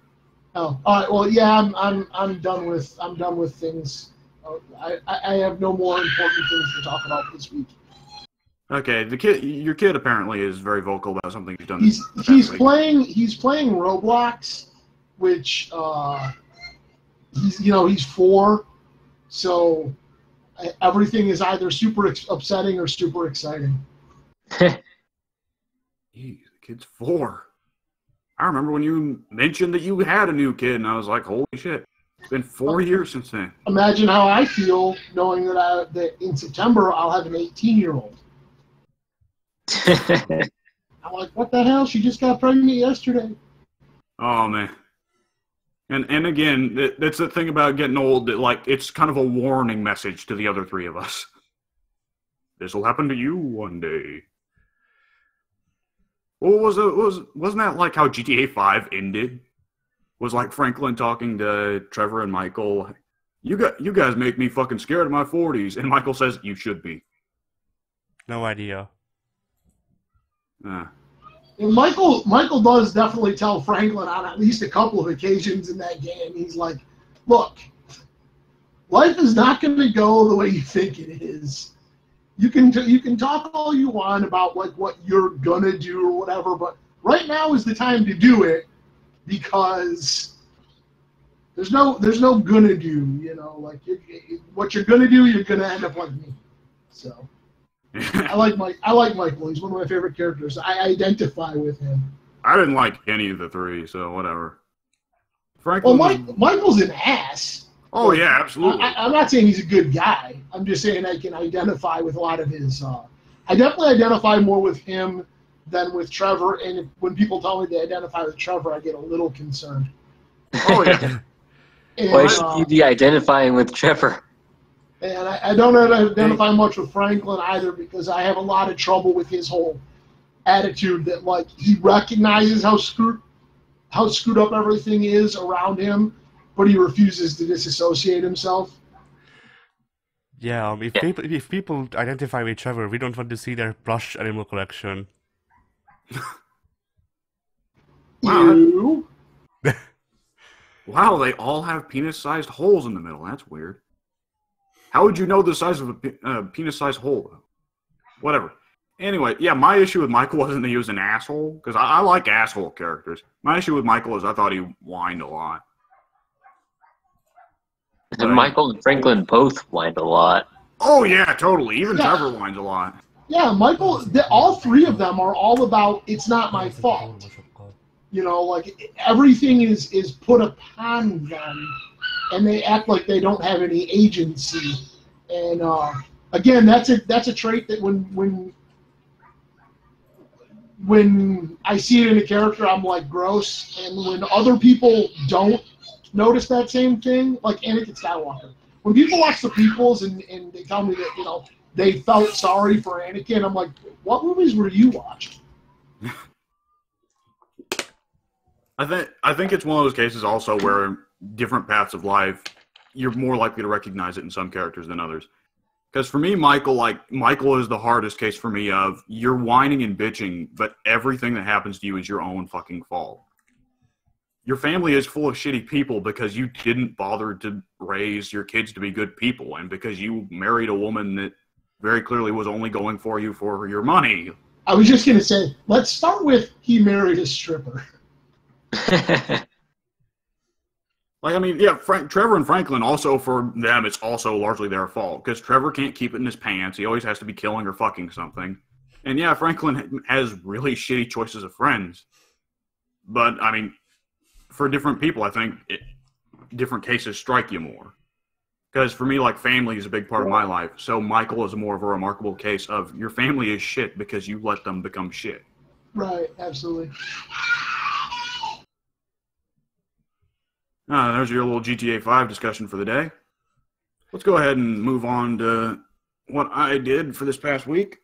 Oh, all right. Well, yeah, I'm done with things. I have no more important things to talk about this week. Okay, your kid apparently is very vocal about something he's done. He's playing Roblox, which he's 4, so everything is either super upsetting or super exciting. Jeez, the kid's 4. I remember when you mentioned that you had a new kid, and I was like, holy shit. It's been 4 years since then. Imagine how I feel knowing that in September I'll have an 18-year-old. I'm like, what the hell? She just got pregnant yesterday. Oh, man. And again, that's the thing about getting old, that, it's kind of a warning message to the other 3 of us. This will happen to you one day. Well, wasn't that like how GTA 5 ended? Was like Franklin talking to Trevor and Michael. You guys make me fucking scared of my 40s, and Michael says you should be. No idea. And Michael does definitely tell Franklin on at least a couple of occasions in that game. He's like, "Look, life is not going to go the way you think it is. You can talk all you want about like what you're gonna do or whatever, but right now is the time to do it because there's no gonna do. You know, like what you're gonna do, you're gonna end up like me." So I like Michael. He's one of my favorite characters. I identify with him. I didn't like any of the three, so whatever. Franklin. Well, Michael's an ass. Oh, yeah, absolutely. I'm not saying he's a good guy. I'm just saying I can identify with a lot of his. I definitely identify more with him than with Trevor. And when people tell me they identify with Trevor, I get a little concerned. Oh, yeah. And, why should you be identifying with Trevor? And I don't identify much with Franklin either because I have a lot of trouble with his whole attitude that, like, he recognizes how screwed up everything is around him, but he refuses to disassociate himself. Yeah, if people identify with Trevor, we don't want to see their plush animal collection. You? Wow, they all have penis-sized holes in the middle. That's weird. How would you know the size of a penis-sized hole? Whatever. Anyway, yeah, my issue with Michael wasn't that he was an asshole, because I like asshole characters. My issue with Michael is I thought he whined a lot. And Michael and Franklin both whined a lot. Oh, yeah, totally. Even Trevor whines a lot. Yeah, Michael, all three of them are all about, it's not my fault. You know, like, everything is put upon them, and they act like they don't have any agency. And, again, that's a trait that when I see it in a character, I'm like, gross. And when other people don't notice that same thing, like Anakin Skywalker. When people watch the prequels and they tell me that, you know, they felt sorry for Anakin, I'm like, what movies were you watching? I think it's one of those cases also where different paths of life, you're more likely to recognize it in some characters than others. Because for me, Michael is the hardest case for me of you're whining and bitching, but everything that happens to you is your own fucking fault. Your family is full of shitty people because you didn't bother to raise your kids to be good people, and because you married a woman that very clearly was only going for you for your money. I was just going to say, let's start with he married a stripper. Like, I mean, yeah, Trevor and Franklin, also for them, it's also largely their fault. Because Trevor can't keep it in his pants. He always has to be killing or fucking something. And yeah, Franklin has really shitty choices of friends. But, I mean, for different people, I think different cases strike you more. Because for me, like, family is a big part of my life. So Michael is more of a remarkable case of your family is shit because you let them become shit. Right, absolutely. There's your little GTA 5 discussion for the day. Let's go ahead and move on to what I did for this past week.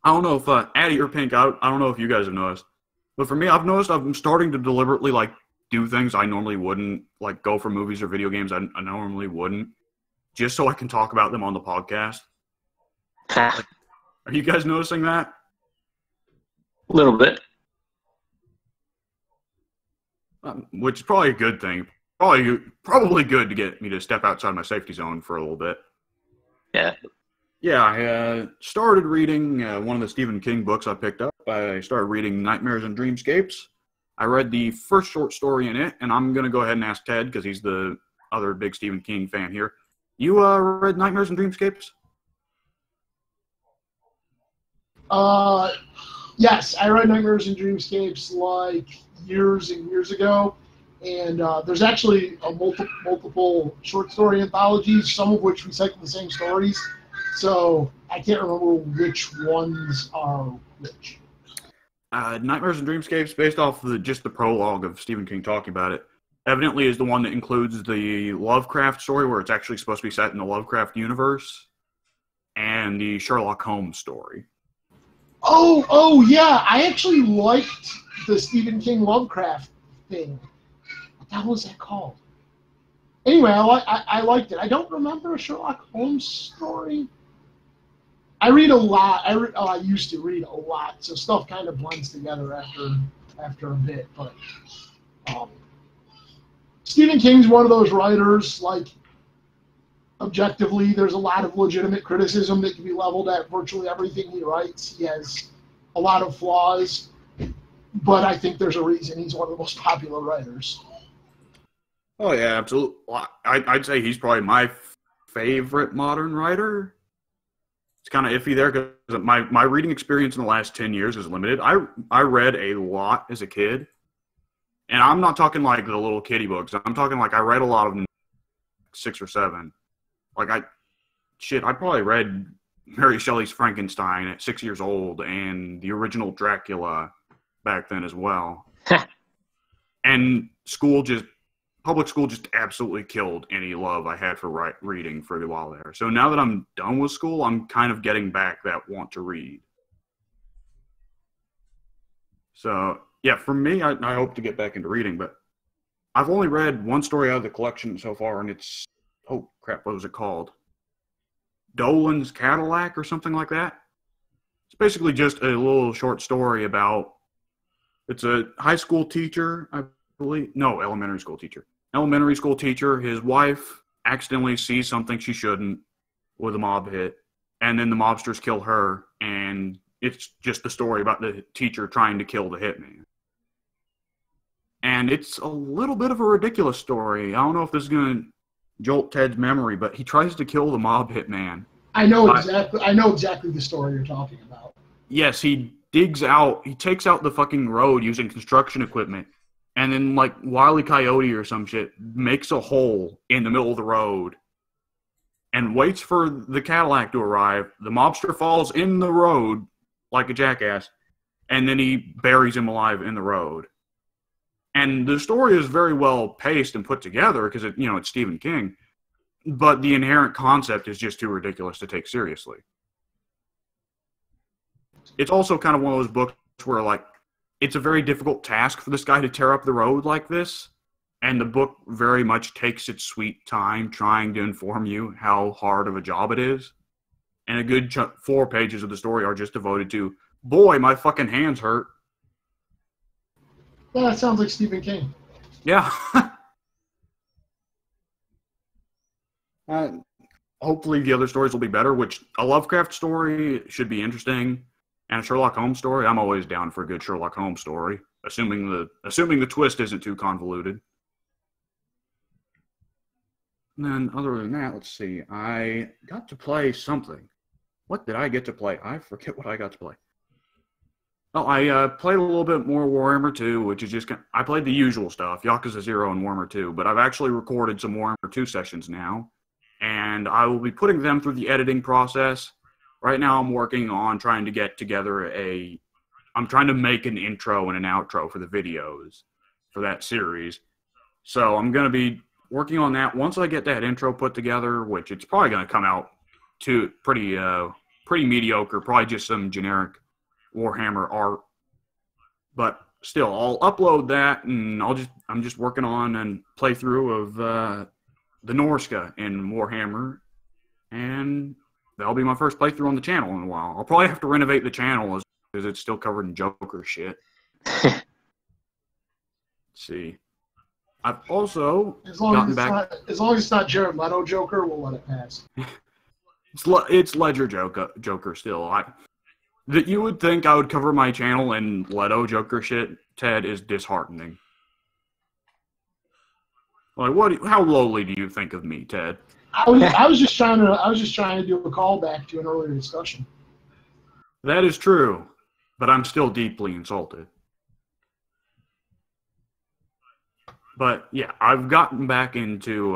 I don't know if Addie or Pink, I don't know if you guys have noticed, but for me, I've noticed I'm starting to deliberately like do things I normally wouldn't, like go for movies or video games I normally wouldn't, just so I can talk about them on the podcast. Are you guys noticing that? A little bit. Which is probably a good thing. Probably good to get me to step outside my safety zone for a little bit. Yeah. Yeah, I started reading one of the Stephen King books I picked up. I started reading Nightmares and Dreamscapes. I read the first short story in it, and I'm going to go ahead and ask Ted, because he's the other big Stephen King fan here. You read Nightmares and Dreamscapes? Yes, I read Nightmares and Dreamscapes like years and years ago, and there's actually a multiple short story anthologies, some of which recycle the same stories, so I can't remember which ones are which. Nightmares and Dreamscapes, based off just the prologue of Stephen King talking about it, evidently is the one that includes the Lovecraft story, where it's actually supposed to be set in the Lovecraft universe, and the Sherlock Holmes story. Oh, yeah. I actually liked the Stephen King Lovecraft thing. What the hell was that called? Anyway, I liked it. I don't remember a Sherlock Holmes story. I read a lot. I used to read a lot, so stuff kind of blends together after a bit. But Stephen King's one of those writers, like, objectively, there's a lot of legitimate criticism that can be leveled at virtually everything he writes. He has a lot of flaws, but I think there's a reason he's one of the most popular writers. Oh, yeah, absolutely. I'd say he's probably my favorite modern writer. It's kind of iffy there because my reading experience in the last 10 years is limited. I read a lot as a kid, and I'm not talking like the little kiddie books. I'm talking like I read a lot of them, 6 or 7. Like, I probably read Mary Shelley's Frankenstein at 6 years old and the original Dracula back then as well. And public school just absolutely killed any love I had for reading for a while there. So now that I'm done with school, I'm kind of getting back that want to read. So, yeah, for me, I hope to get back into reading, but I've only read one story out of the collection so far, and it's, oh crap, what was it called? Dolan's Cadillac or something like that. It's basically just a little short story about, it's a high school teacher, I believe, no, elementary school teacher. Elementary school teacher, his wife accidentally sees something she shouldn't with a mob hit, and then the mobsters kill her, and it's just the story about the teacher trying to kill the hitman. And it's a little bit of a ridiculous story. I don't know if this is going to jolt Ted's memory, but he tries to kill the mob hitman. I know exactly the story you're talking about. Yes, he takes out the fucking road using construction equipment, and then, like, Wile E. Coyote or some shit makes a hole in the middle of the road and waits for the Cadillac to arrive. The mobster falls in the road like a jackass, and then he buries him alive in the road. And the story is very well paced and put together because it's Stephen King, but the inherent concept is just too ridiculous to take seriously. It's also kind of one of those books where, like, it's a very difficult task for this guy to tear up the road like this, and the book very much takes its sweet time trying to inform you how hard of a job it is. And a good 4 pages of the story are just devoted to, boy, my fucking hands hurt. Well, that sounds like Stephen King. Yeah. Hopefully the other stories will be better, which a Lovecraft story should be interesting. And a Sherlock Holmes story, I'm always down for a good Sherlock Holmes story, assuming the twist isn't too convoluted. And then other than that, let's see. I got to play something. What did I get to play? I forget what I got to play. Oh, I played a little bit more Warhammer 2, which is just... I played the usual stuff, Yakuza 0 and Warhammer 2, but I've actually recorded some Warhammer 2 sessions now, and I will be putting them through the editing process. Right now I'm working on trying to get together I'm trying to make an intro and an outro for the videos for that series. So I'm going to be working on that. Once I get that intro put together, which it's probably going to come out to pretty mediocre, probably just some generic Warhammer art, but still I'll upload that, and I'm just working on a playthrough of the Norska in Warhammer, and that'll be my first playthrough on the channel in a while. I'll probably have to renovate the channel because it's still covered in Joker shit. Let's see. I've also as long as it's not Jared Leto Joker, we'll let it pass. It's Ledger Joker still. That you would think I would cover my channel in Leto Joker shit, Ted, is disheartening. Like, how lowly do you think of me, Ted? I was just trying to do a callback to an earlier discussion. That is true, but I'm still deeply insulted. But yeah, I've gotten back into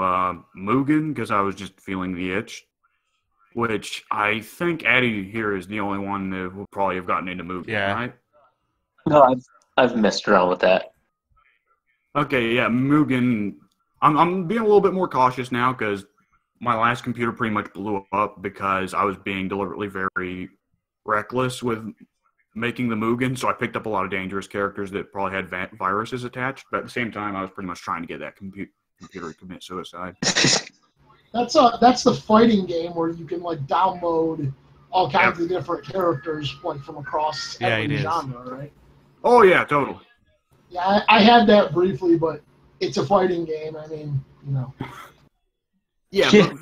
Mugen because I was just feeling the itch, which I think Addie here is the only one that will probably have gotten into Mugen, right? No, I've messed around with that. Okay, yeah, Mugen. I'm being a little bit more cautious now because my last computer pretty much blew up because I was being deliberately very reckless with making the Mugen, so I picked up a lot of dangerous characters that probably had viruses attached. But at the same time, I was pretty much trying to get that computer to commit suicide. That's the fighting game where you can like download all kinds of different characters like from across every genre, right? Oh yeah, totally. Yeah, I had that briefly, but it's a fighting game. I mean, you know. Yeah, but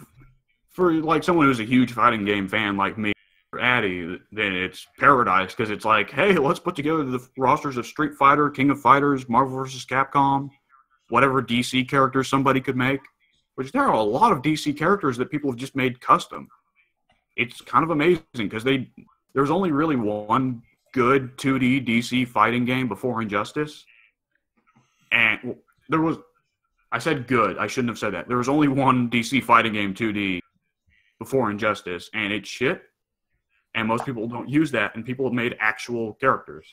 for like someone who's a huge fighting game fan like me or Addy, then it's paradise because it's like, hey, let's put together the rosters of Street Fighter, King of Fighters, Marvel vs. Capcom, whatever DC characters somebody could make. Which there are a lot of DC characters that people have just made custom. It's kind of amazing because there's only really one good 2D DC fighting game before Injustice. And I said good. I shouldn't have said that. There was only one DC fighting game 2D before Injustice, and it's shit. And most people don't use that, and people have made actual characters.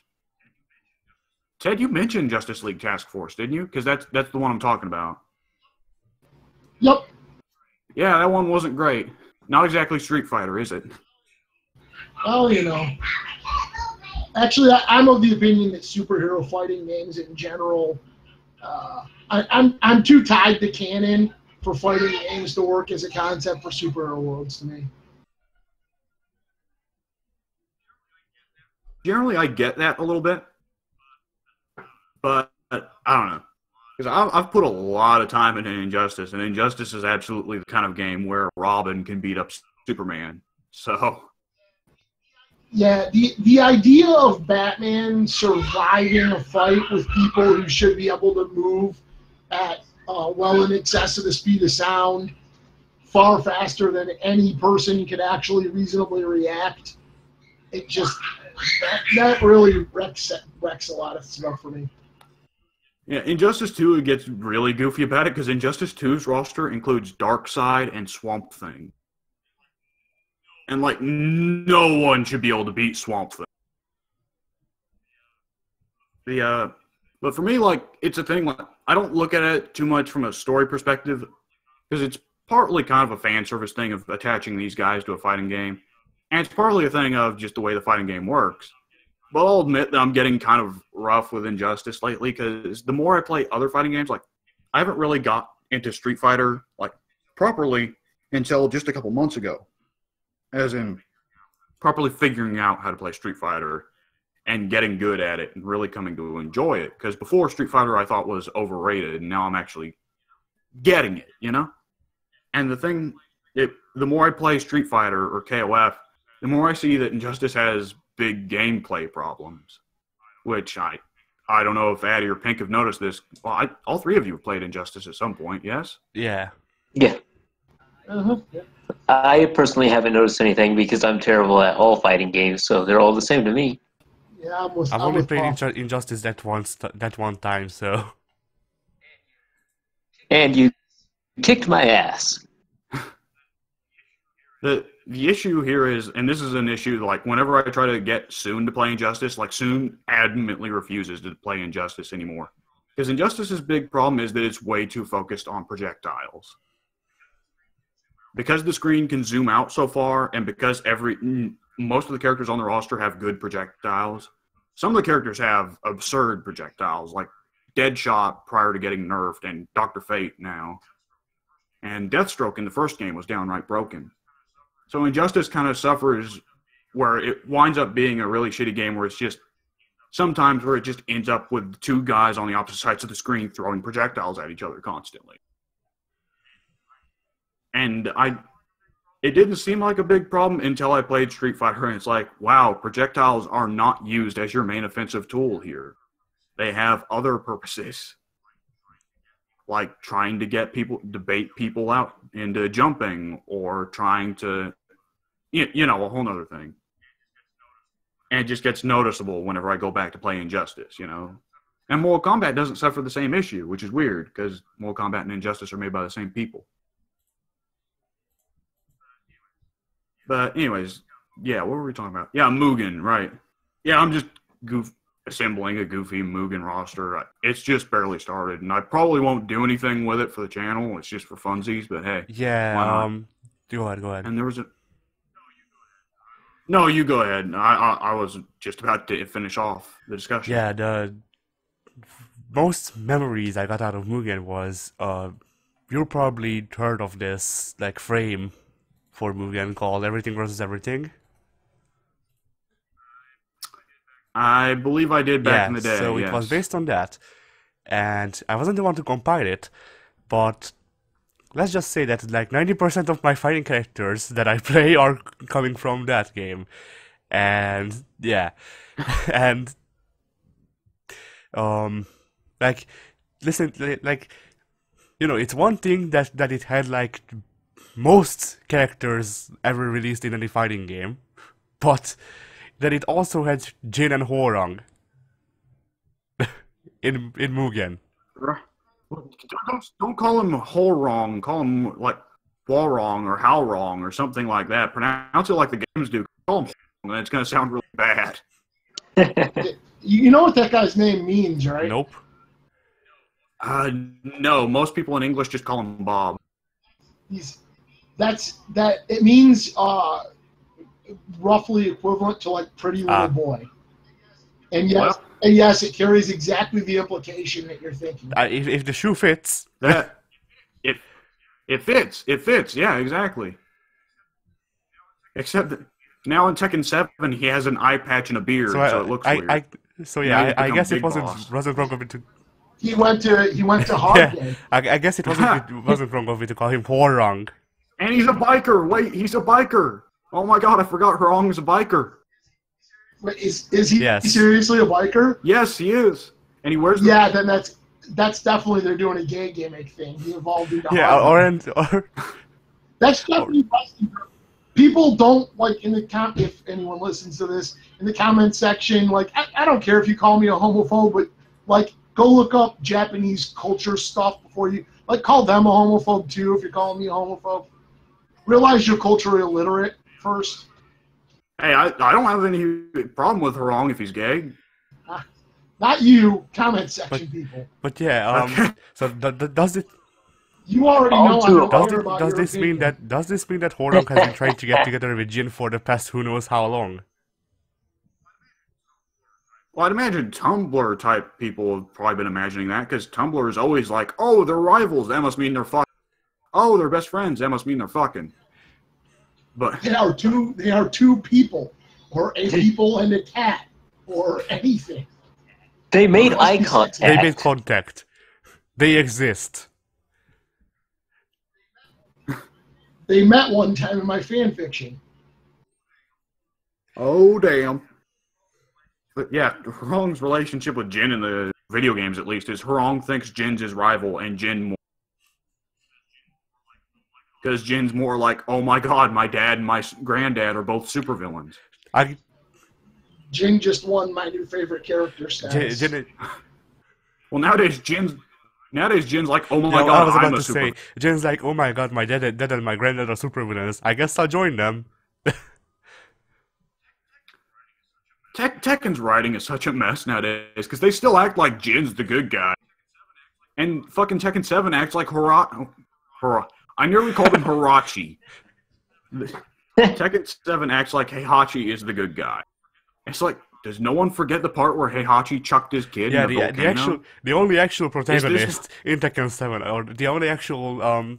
Ted, you mentioned Justice League Task Force, didn't you? Because that's the one I'm talking about. Yep. Yeah, that one wasn't great. Not exactly Street Fighter, is it? Well, you know. Actually, I'm of the opinion that superhero fighting games in general, I'm too tied to canon for fighting games to work as a concept for superhero worlds to me. Generally, I get that a little bit, but I don't know. Because I've put a lot of time into Injustice, and Injustice is absolutely the kind of game where Robin can beat up Superman. So, yeah, the idea of Batman surviving a fight with people who should be able to move at well in excess of the speed of sound, far faster than any person could actually reasonably react, it just that really wrecks a lot of stuff for me. yeah, Injustice 2 it gets really goofy about it because Injustice 2's roster includes Darkseid and Swamp Thing. And, like, no one should be able to beat Swamp Thing. But for me, like, it's a thing, like, I don't look at it too much from a story perspective because it's partly kind of a fan service thing of attaching these guys to a fighting game. And it's partly a thing of just the way the fighting game works. But I'll admit that I'm getting kind of rough with Injustice lately because the more I play other fighting games, like, I haven't really got into Street Fighter, like, properly until just a couple months ago. As in, properly figuring out how to play Street Fighter and getting good at it and really coming to enjoy it. Because before, Street Fighter I thought was overrated, and now I'm actually getting it, you know? And the thing, the more I play Street Fighter or KOF, the more I see that Injustice has big gameplay problems, which I don't know if Addy or Pink have noticed this. Well, all three of you have played Injustice at some point, yes? Yeah. Yeah. Uh-huh. I personally haven't noticed anything because I'm terrible at all fighting games, so they're all the same to me. Yeah, I've only played Injustice that one time, so. And you kicked my ass. The issue here is, and this is an issue, like, whenever I try to get Soon to play Injustice, like, Soon adamantly refuses to play Injustice anymore. Because Injustice's big problem is that it's way too focused on projectiles. Because the screen can zoom out so far, and because most of the characters on the roster have good projectiles, some of the characters have absurd projectiles, like Deadshot prior to getting nerfed, and Dr. Fate now. And Deathstroke in the first game was downright broken. So Injustice kind of suffers where it winds up being a really shitty game where it's just sometimes where it just ends up with two guys on the opposite sides of the screen throwing projectiles at each other constantly. And it didn't seem like a big problem until I played Street Fighter, and it's like, wow, projectiles are not used as your main offensive tool here. They have other purposes, like trying to get people, to bait people out into jumping, or trying to, you know, a whole nother thing. And it just gets noticeable whenever I go back to play Injustice, you know. And Mortal Kombat doesn't suffer the same issue, which is weird, because Mortal Kombat and Injustice are made by the same people. But anyways, yeah, what were we talking about? Yeah, Mugen, right. Yeah, I'm just assembling a goofy Mugen roster. It's just barely started, and I probably won't do anything with it for the channel. It's just for funsies, but hey. Yeah, go ahead. And there was No, you go ahead. I was just about to finish off the discussion. Yeah, the most memories I got out of Mugen was you probably heard of this like frame for Mugen called Everything versus Everything. I believe I did back Yeah, in the day, so it was yes. based on that, and I wasn't the one to compile it, but let's just say that like 90% of my fighting characters that I play are coming from that game, and yeah, and um, like listen, like it's one thing that it had like most characters ever released in any fighting game, but that it also had Jin and Hwoarang in Mugen. Don't call him whole wrong. Call him like wall wrong or how wrong or something like that. Pronounce it like the games do. Call him wrong, and it's going to sound really bad. You know what that guy's name means, right? Nope. No, most people in English just call him Bob. It means roughly equivalent to like pretty little boy. And yes, it carries exactly the implication that you're thinking. If the shoe fits. That it fits. It fits. Yeah, exactly. Except that now in Tekken 7, he has an eye patch and a beard, so it looks weird. I guess it wasn't wrong of it to. He went to hard game. I guess it wasn't wrong of it to call him Hwoarang. And he's a biker. Wait, he's a biker. Oh my god, I forgot Hwoarang is a biker. Wait, is he Yes. seriously a biker? Yes, he is. And he wears Yeah, then that's definitely they're doing a gay gimmick thing. He evolved into Yeah, hard. That's definitely wrestling. People don't like in the if anyone listens to this in the comment section. Like I don't care if you call me a homophobe, but like go look up Japanese culture stuff before you like call them a homophobe too. If you're calling me a homophobe, realize you're culturally illiterate first. Hey, I don't have any problem with Hwoarang if he's gay. Not you, comment section people. But yeah, so does it? You already know I don't care about Does your this mean opinion. that Hwoarang has been trying to get together with Jin for the past who knows how long? Well, I'd imagine Tumblr type people have probably been imagining that because Tumblr is always like, oh, they're rivals. That must mean they're fucking. Oh, they're best friends. That must mean they're fucking. But They are two people, or a people and a cat, or anything. They made eye They contact. made contact. They exist. They met one time in my fan fiction. oh damn. But yeah, Hwoarang's relationship with Jin in the video games, at least, is Hwoarang thinks Jin's his rival, and Jin more. Because Jin's more like, oh my god, my dad and my granddad are both supervillains. Jin just won my new favorite character status. Well, nowadays Jin's like, oh my I god, was I'm about a to say, Jin's like, oh my god, my dad and my granddad are supervillains. I guess I'll join them. Tekken's writing is such a mess nowadays because they still act like Jin's the good guy, and fucking Tekken 7 acts like I nearly called him Hirachi. Tekken 7 acts like Heihachi is the good guy. It's like, does no one forget the part where Heihachi chucked his kid in the volcano? The only actual protagonist in Tekken 7, or the only actual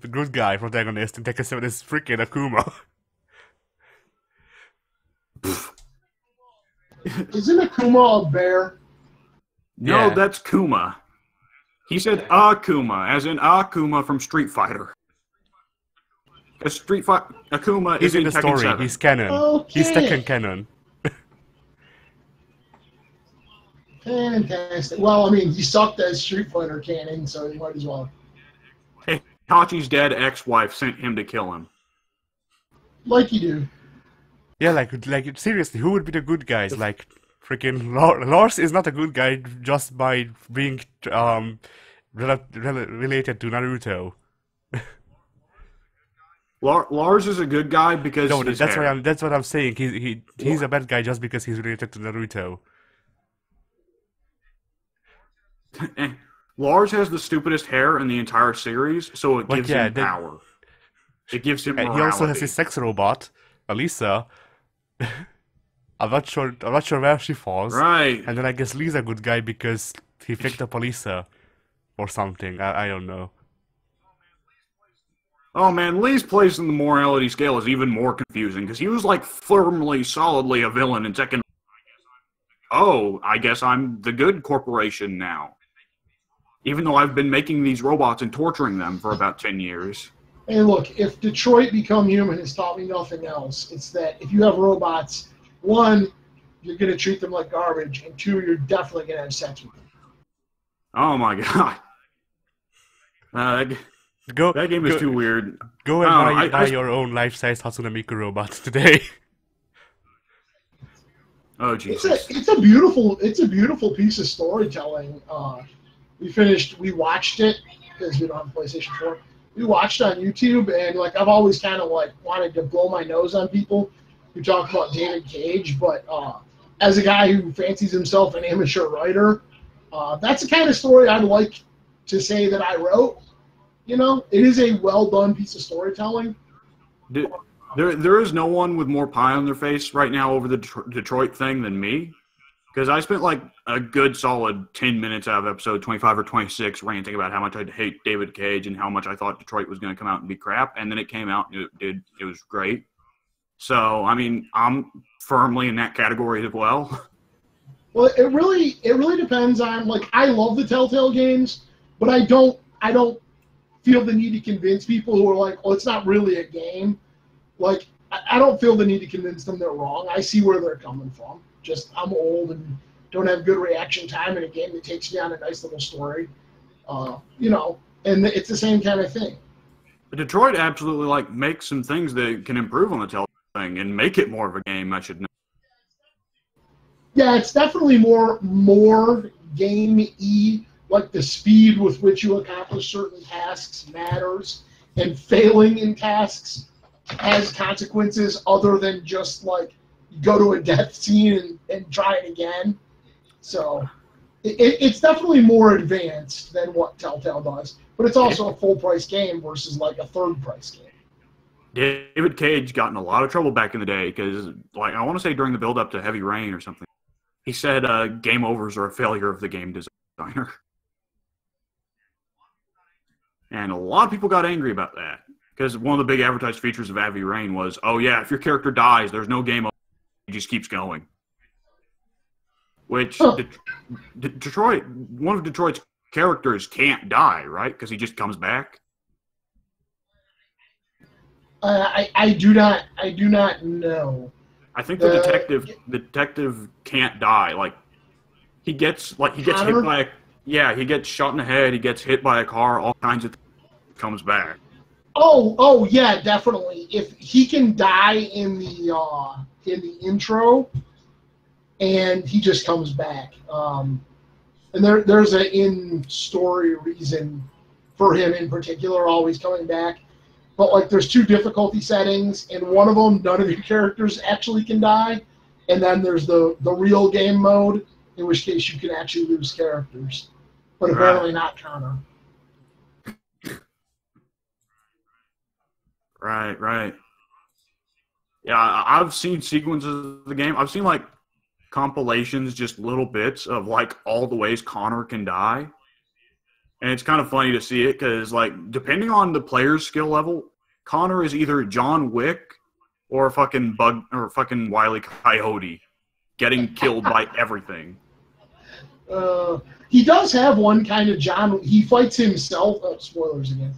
good guy protagonist in Tekken 7 is freaking Akuma. Isn't Akuma a bear? No, Yeah. that's Kuma. He said Akuma, as in Akuma from Street Fighter. Because Akuma He's is in the Tekken story. 7. He's canon. Okay. He's Tekken canon. Fantastic. Well, I mean, he sucked as Street Fighter canon, so you might as well. Heihachi's dead ex-wife sent him to kill him. Like you do. Yeah, like seriously, who would be the good guys? Like freaking Lars is not a good guy just by being related to Naruto. Lars is a good guy because No, his that's hair. what I'm saying. He's a bad guy just because he's related to Naruto. Lars has the stupidest hair in the entire series, so it But gives yeah, him power. It gives him And morality. he also has his sex robot, Alisa. I'm not sure. I'm not sure where she falls. Right. And then I guess Lee's a good guy because he picked up Alisa or something. I don't know. Oh man, Lee's place in the morality scale is even more confusing because he was like firmly, solidly a villain in Tekken. Oh, I guess I'm the good corporation now. Even though I've been making these robots and torturing them for about 10 years. Hey, look, if Detroit Become Human has taught me nothing else, it's that if you have robots, one, you're going to treat them like garbage, and two, you're definitely going to have sex with them. Oh my god. That game is too weird. Go and buy your own life-size Hatsune Miku robot today. Oh Jesus! It's a beautiful piece of storytelling. We watched it because we don't have a PlayStation 4. We watched on YouTube, and like I've always kind of like wanted to blow my nose on people who talk about David Cage, but as a guy who fancies himself an amateur writer, that's the kind of story I'd like to say that I wrote. You know, it is a well done piece of storytelling. There is no one with more pie on their face right now over the Detroit thing than me. Because I spent like a good solid 10 minutes out of episode 25 or 26 ranting about how much I hate David Cage and how much I thought Detroit was going to come out and be crap. And then it came out and it was great. So, I mean, I'm firmly in that category as well. Well, it really depends on, like, I love the Telltale games, but I don't feel the need to convince people who are like, oh, it's not really a game. Like, I don't feel the need to convince them they're wrong. I see where they're coming from. Just, I'm old and don't have good reaction time in a game that takes me on a nice little story. You know, and it's the same kind of thing. Detroit absolutely, like, makes some things that can improve on the Telltale thing and make it more of a game, I should know. Yeah, it's definitely more game-y. Like, the speed with which you accomplish certain tasks matters, and failing in tasks has consequences other than just, like, go to a death scene and try it again. So it's definitely more advanced than what Telltale does, but it's also a full-price game versus, like, a third-price game. David Cage got in a lot of trouble back in the day because, like, I want to say during the build-up to Heavy Rain or something, he said game overs are a failure of the game designer. And a lot of people got angry about that because one of the big advertised features of Heavy Rain was, oh yeah, if your character dies, there's no game over. He just keeps going. Which, Detroit, one of Detroit's characters can't die, right? Because he just comes back. I do not know. I think the detective can't die. Like he gets hit by he gets shot in the head. He gets hit by a car. All kinds of things. Comes back. Oh yeah, definitely. If he can die in the intro, and he just comes back. And there's an in-story reason for him in particular always coming back. But, like, there's two difficulty settings, and one of them, none of your characters actually can die. And then there's the real game mode, in which case you can actually lose characters. But apparently not Connor. Right. Yeah, I've seen sequences of the game. I've seen, like, compilations, just little bits of, like, all the ways Connor can die. And it's kind of funny to see it because, like, depending on the player's skill level, Connor is either John Wick or fucking Wile E. Coyote getting killed by everything. He does have one kind of he fights himself. Oh, spoilers again.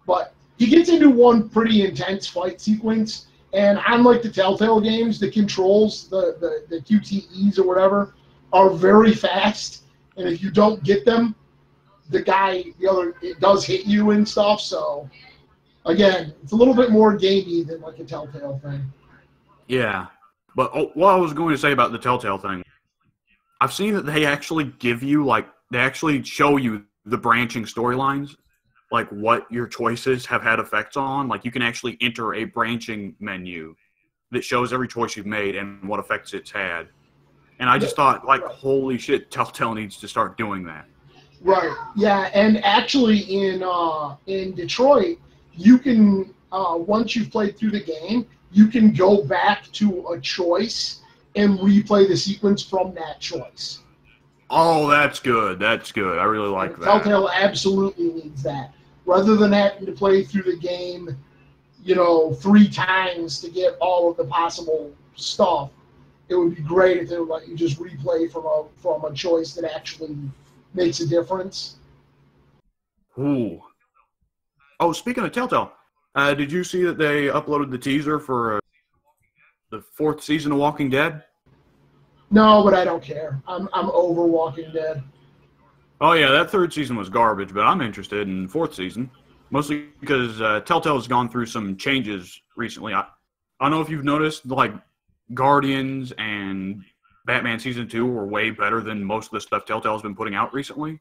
But he gets into one pretty intense fight sequence. And unlike the Telltale games, the controls, the QTEs or whatever, are very fast. And if you don't get them, it does hit you and stuff. So, again, it's a little bit more gamey than like a Telltale thing. Yeah. But what I was going to say about the Telltale thing, I've seen that they actually give you, like, they actually show you the branching storylines, like what your choices have had effects on. Like, you can actually enter a branching menu that shows every choice you've made and what effects it's had. And I just thought, like, holy shit, Telltale needs to start doing that. Right. Yeah, and actually in Detroit, you can once you've played through the game, you can go back to a choice and replay the sequence from that choice. Oh, that's good. That's good. I really like that. Telltale absolutely needs that. Rather than having to play through the game, 3 times to get all of the possible stuff, it would be great if they would let you just replay from a choice that actually makes a difference. Ooh. Oh, speaking of Telltale, did you see that they uploaded the teaser for the 4th season of Walking Dead? No, but I don't care. I'm over Walking Dead. Oh yeah, that 3rd season was garbage, but I'm interested in 4th season. Mostly because Telltale has gone through some changes recently. I don't know if you've noticed, like, Guardians and Batman Season 2 were way better than most of the stuff Telltale's been putting out recently.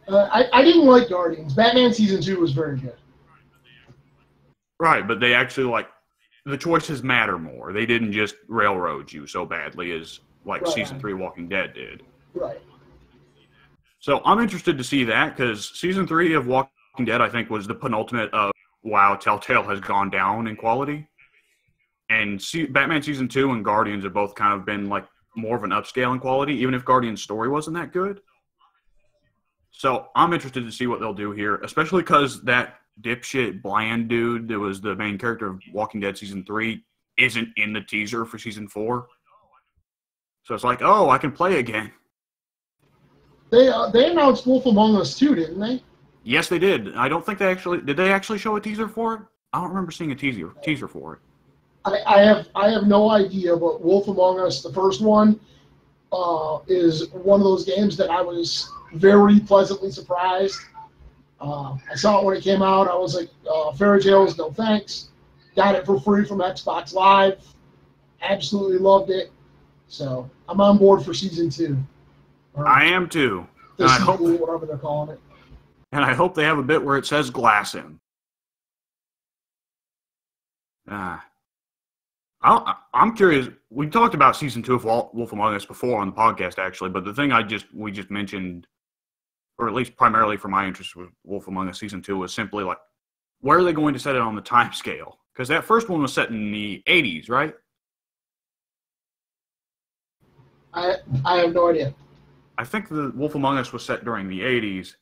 I didn't like Guardians. Batman Season 2 was very good. Right, but they actually, the choices matter more. They didn't just railroad you so badly as, Season 3 Walking Dead did. Right. So I'm interested to see that, because Season 3 of Walking Dead, I think, was the penultimate of, wow, Telltale has gone down in quality. And Batman Season 2 and Guardians have both kind of been, more of an upscale in quality, even if Guardians' story wasn't that good. So I'm interested to see what they'll do here, especially because that dipshit Bland dude that was the main character of Walking Dead Season 3 isn't in the teaser for Season 4. So it's oh, I can play again. They announced Wolf Among Us 2, didn't they? Yes, they did. I don't think did they actually show a teaser for it? I don't remember seeing a teaser for it. I have no idea, but Wolf Among Us, the first one, is one of those games that I was very pleasantly surprised. I saw it when it came out. I was like, Fairy Tales, no thanks. Got it for free from Xbox Live. Absolutely loved it. So I'm on board for Season 2. I am too. The sequel, whatever they're calling it. And I hope they have a bit where it says glass in. I'm curious. We talked about Season 2 of Wolf Among Us before on the podcast, actually, but the thing we just mentioned, or at least primarily for my interest with Wolf Among Us Season 2, was simply where are they going to set it on the time scale? Because that first one was set in the 80s, right? I have no idea. I think the Wolf Among Us was set during the 80s,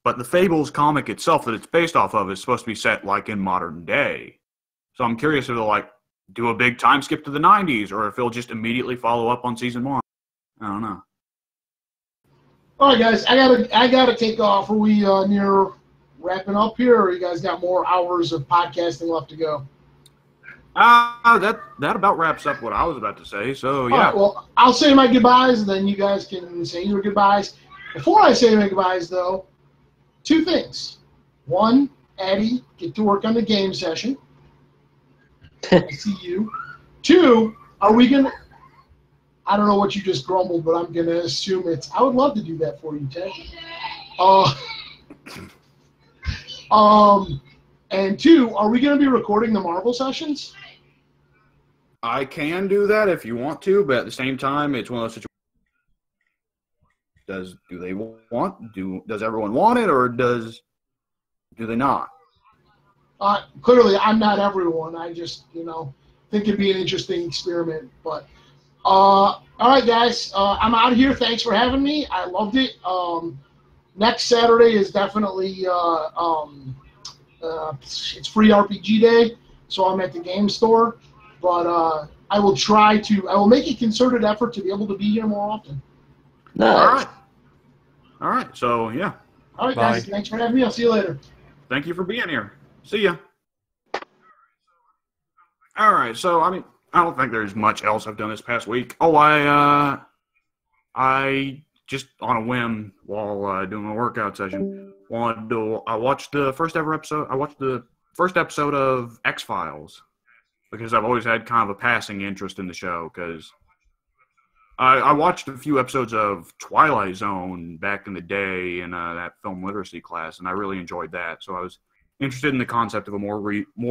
but the Fables comic itself that it's based off of is supposed to be set in modern day. So I'm curious if they'll do a big time skip to the 90s, or if they'll just immediately follow up on Season 1. I don't know. All right, guys, I gotta take off. Are we near wrapping up here, or you guys got more hours of podcasting left to go? That about wraps up what I was about to say. So yeah. All right, well, I'll say my goodbyes, and then you guys can say your goodbyes. Before I say my goodbyes, though, 2 things. 1, Addie, get to work on the game session. I see you. 2, are we gonna? I don't know what you just grumbled, but I'm gonna assume it's. I would love to do that for you, Ted. And 2, are we gonna be recording the Marvel sessions? I can do that if you want to, but at the same time, it's one of those situations. Does everyone want it, or do they not? Clearly, I'm not everyone. I just, think it'd be an interesting experiment. But, all right, guys, I'm out of here. Thanks for having me. I loved it. Next Saturday is definitely it's free RPG day, so I'm at the game store. But I will make a concerted effort to be able to be here more often. Nice. All right. So, yeah. All right, guys. Thanks for having me. I'll see you later. Thank you for being here. See ya. All right. So, I don't think there's much else I've done this past week. Oh, I just on a whim while doing a workout session I watched the first episode. I watched the first episode of X-Files, because I've always had kind of a passing interest in the show, because I watched a few episodes of Twilight Zone back in the day in that film literacy class, and I really enjoyed that. So I was interested in the concept of a more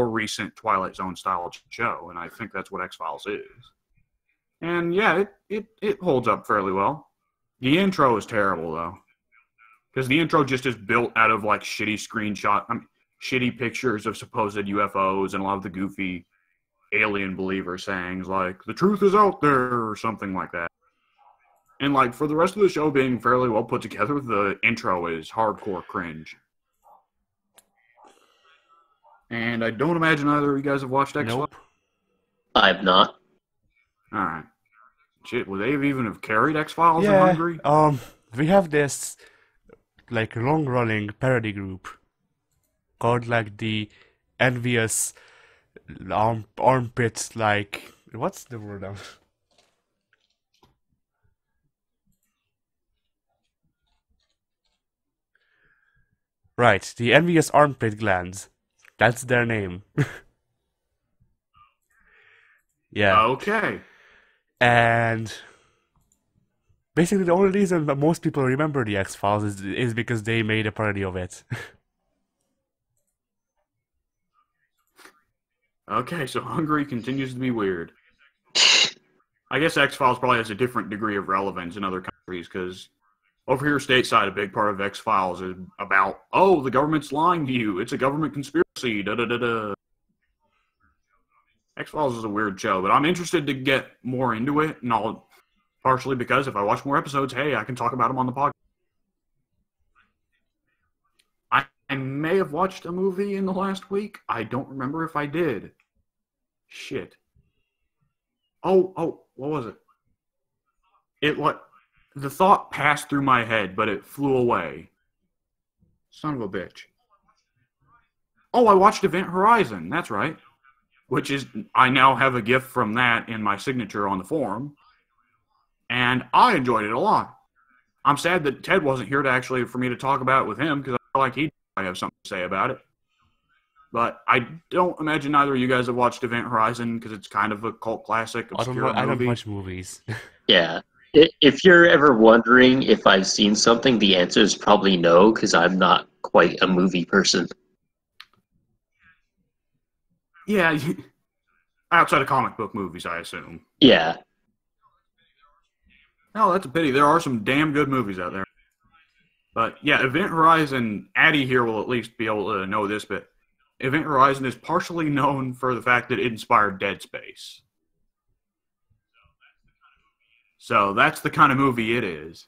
recent Twilight Zone style show, and I think that's what X-Files is. And yeah, it holds up fairly well. The intro is terrible, though, because the intro just is built out of shitty pictures of supposed UFOs and a lot of the goofy alien believer sayings like "the truth is out there" or something like that. And like for the rest of the show being fairly well put together, the intro is hardcore cringe. And I don't imagine either of you guys have watched X-Files. Nope. I've not. All right. Shit, would they even have carried X-Files in Yeah. Hungary? We have this like long-running parody group called like the Envious Armpits. Like what's the word now? Right, the Envious Armpit Glands. That's their name. Yeah. Okay. And basically the only reason that most people remember the X-Files is because they made a parody of it. Okay, so Hungary continues to be weird. I guess X-Files probably has a different degree of relevance in other countries, because over here stateside, a big part of X-Files is about, oh, the government's lying to you. It's a government conspiracy. Da-da-da-da. X-Files is a weird show, but I'm interested to get more into it, and I'll partially because if I watch more episodes, hey, I can talk about them on the podcast. I may have watched a movie in the last week. I don't remember if I did. Shit. Oh, what was it? The thought passed through my head, but it flew away. Son of a bitch. Oh, I watched Event Horizon. That's right. Which is, I now have a gift from that in my signature on the forum. And I enjoyed it a lot. I'm sad that Ted wasn't here for me to talk about it with him, because I feel like he'd have something to say about it. But I don't imagine either of you guys have watched Event Horizon, because it's kind of a cult classic, obscure I don't movie. watch movies. Yeah. If you're ever wondering if I've seen something, the answer is probably no, because I'm not quite a movie person. Yeah, outside of comic book movies, I assume. Yeah. No, that's a pity. There are some damn good movies out there. But yeah, Event Horizon, Addy here will at least be able to know this, but Event Horizon is partially known for the fact that it inspired Dead Space. So that's the kind of movie it is.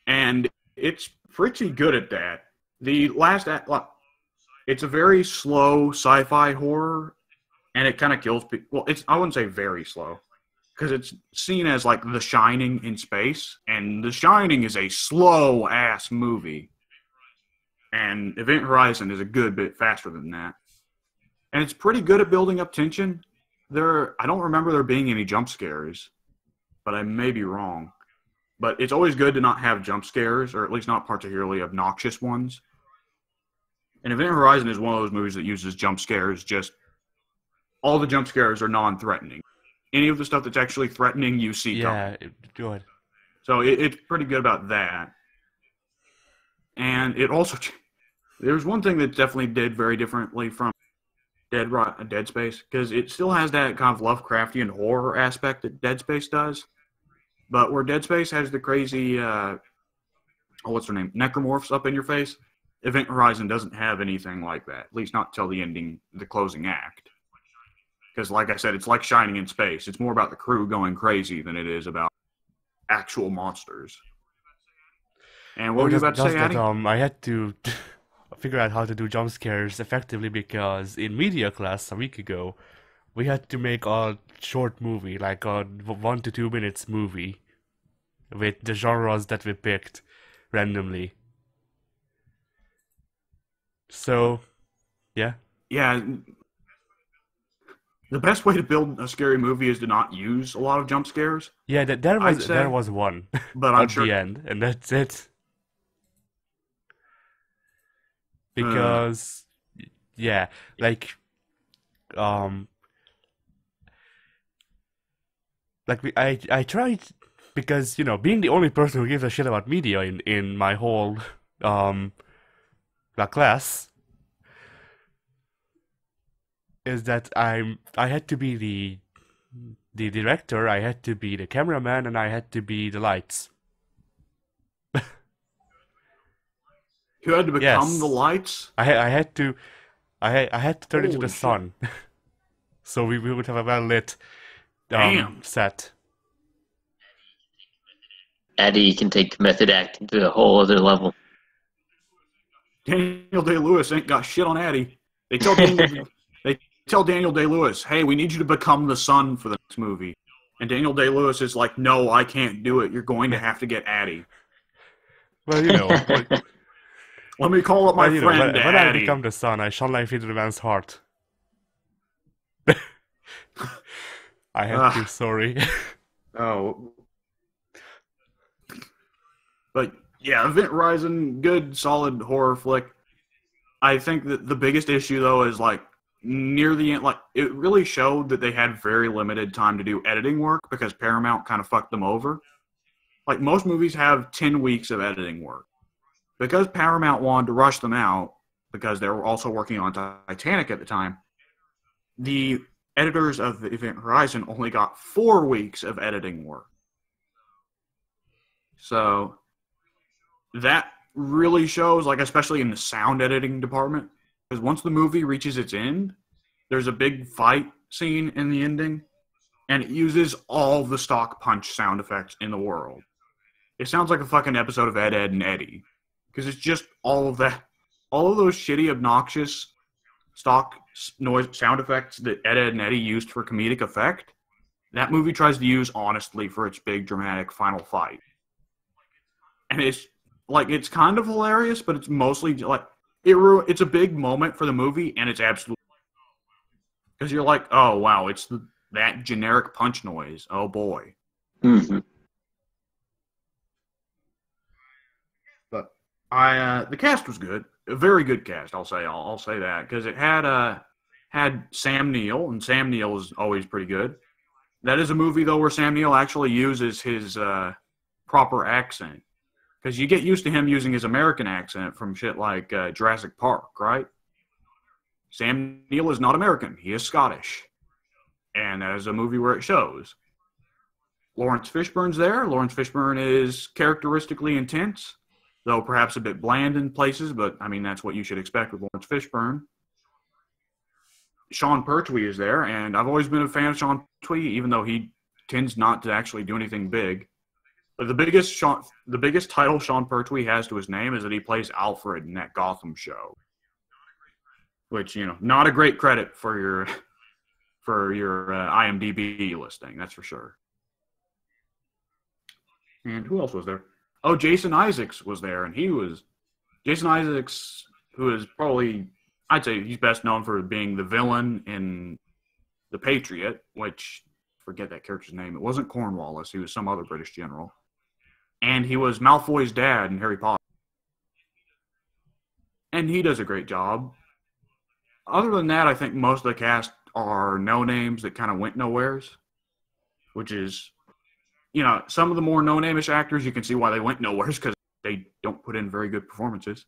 And it's pretty good at that. The last act, it's a very slow sci-fi horror, and it kind of kills people. Well, I wouldn't say very slow, because it's seen as like The Shining in space, and The Shining is a slow-ass movie. And Event Horizon is a good bit faster than that. And it's pretty good at building up tension. I don't remember there being any jump scares, but I may be wrong. But it's always good to not have jump scares, or at least not particularly obnoxious ones. And Event Horizon is one of those movies that uses jump scares, just all the jump scares are non-threatening. Any of the stuff that's actually threatening, you see coming. Yeah, good. So it's pretty good about that. And it also, there's one thing that definitely did very differently from Dead Space, because it still has that kind of Lovecraftian horror aspect that Dead Space does. But where Dead Space has the crazy, what's her name, necromorphs up in your face, Event Horizon doesn't have anything like that, at least not till the closing act. Because like I said, it's like Shining in space. It's more about the crew going crazy than it is about actual monsters. And what were you about to say, Addy? I had to figure out how to do jump scares effectively, because in media class a week ago, we had to make a short movie, like a 1 to 2 minutes movie, with the genres that we picked randomly. So, yeah. Yeah. The best way to build a scary movie is to not use a lot of jump scares. Yeah, there was one But I'm at sure the end, and that's it. Because, yeah, like, I tried, because being the only person who gives a shit about media in my whole class, is that I had to be the director, I had to be the cameraman, and I had to be the lights. You had to become Yes. the lights? I had to turn into the Holy shit. sun. So we would have a well-lit Damn. set. Eddie can take method acting to a whole other level. Daniel Day-Lewis ain't got shit on Addy. They tell Daniel Day-Lewis, hey, we need you to become the son for the next movie. And Daniel Day-Lewis is like, no, I can't do it. You're going to have to get Addy. Well, you know, Let me call up my friend when I Addy. become the son, I shall not feed the man's heart. I had to, sorry. Oh. But yeah, Event Horizon, good, solid horror flick. I think that the biggest issue, though, is like near the end, like it really showed that they had very limited time to do editing work because Paramount kind of fucked them over. Like most movies have 10 weeks of editing work. Because Paramount wanted to rush them out, because they were also working on Titanic at the time, the editors of Event Horizon only got 4 weeks of editing work. So that really shows, like especially in the sound editing department, because once the movie reaches its end, there's a big fight scene in the ending, and it uses all the stock punch sound effects in the world. It sounds like a fucking episode of Ed, Edd, and Eddy, because it's just all of that, all of those shitty, obnoxious stock noise sound effects that Ed, Edd, and Eddy used for comedic effect. That movie tries to use honestly for its big dramatic final fight. And it's like, it's kind of hilarious, but it's mostly like, it's a big moment for the movie, and it's absolutely, because you're like, oh wow, it's that generic punch noise. Oh boy. Mm-hmm. But the cast was good, a very good cast. I'll say that, because it had Sam Neill, and Sam Neill is always pretty good. That is a movie though where Sam Neill actually uses his proper accent. Because you get used to him using his American accent from shit like Jurassic Park, right? Sam Neill is not American. He is Scottish. And that is a movie where it shows. Lawrence Fishburne's there. Lawrence Fishburne is characteristically intense, though perhaps a bit bland in places, but, I mean, that's what you should expect with Lawrence Fishburne. Sean Pertwee is there, and I've always been a fan of Sean Pertwee, even though he tends not to actually do anything big. The biggest title Sean Pertwee has to his name is that he plays Alfred in that Gotham show, which, you know, not a great credit for your IMDb listing, that's for sure. And who else was there? Oh, Jason Isaacs was there, and Jason Isaacs, who is probably, I'd say he's best known for being the villain in The Patriot, which, forget that character's name. It wasn't Cornwallis. He was some other British general. And he was Malfoy's dad in Harry Potter. And he does a great job. Other than that, I think most of the cast are no-names that kind of went nowheres. Which is, you know, some of the more no-name-ish actors, you can see why they went nowheres, because they don't put in very good performances.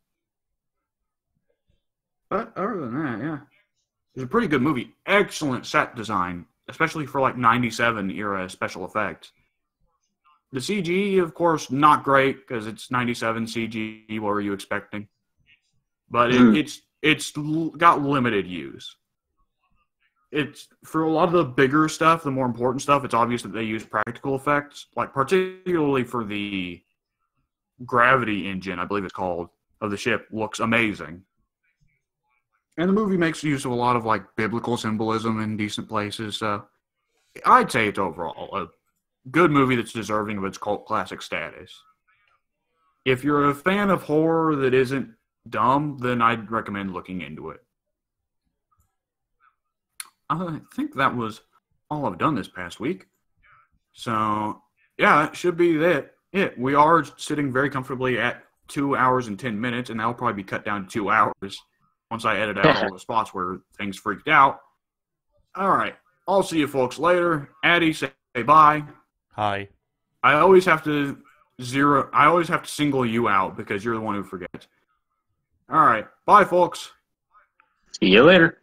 But other than that, yeah. It's a pretty good movie. Excellent set design, especially for like 97 era special effects. The CG, of course, not great because it's 97 CG. What were you expecting? But it's got limited use. It's for a lot of the bigger stuff, the more important stuff. It's obvious that they use practical effects, like particularly for the gravity engine, I believe it's called, of the ship. Looks amazing. And the movie makes use of a lot of like biblical symbolism in decent places. So I'd say it's overall a good movie that's deserving of its cult classic status. If you're a fan of horror that isn't dumb, then I'd recommend looking into it. I think that was all I've done this past week. So, yeah, that should be it. We are sitting very comfortably at 2 hours and 10 minutes, and that'll probably be cut down to 2 hours once I edit out all the spots where things freaked out. All right. I'll see you folks later. Addy, say bye. Hi. I always have to single you out because you're the one who forgets. All right. Bye, folks. See you later.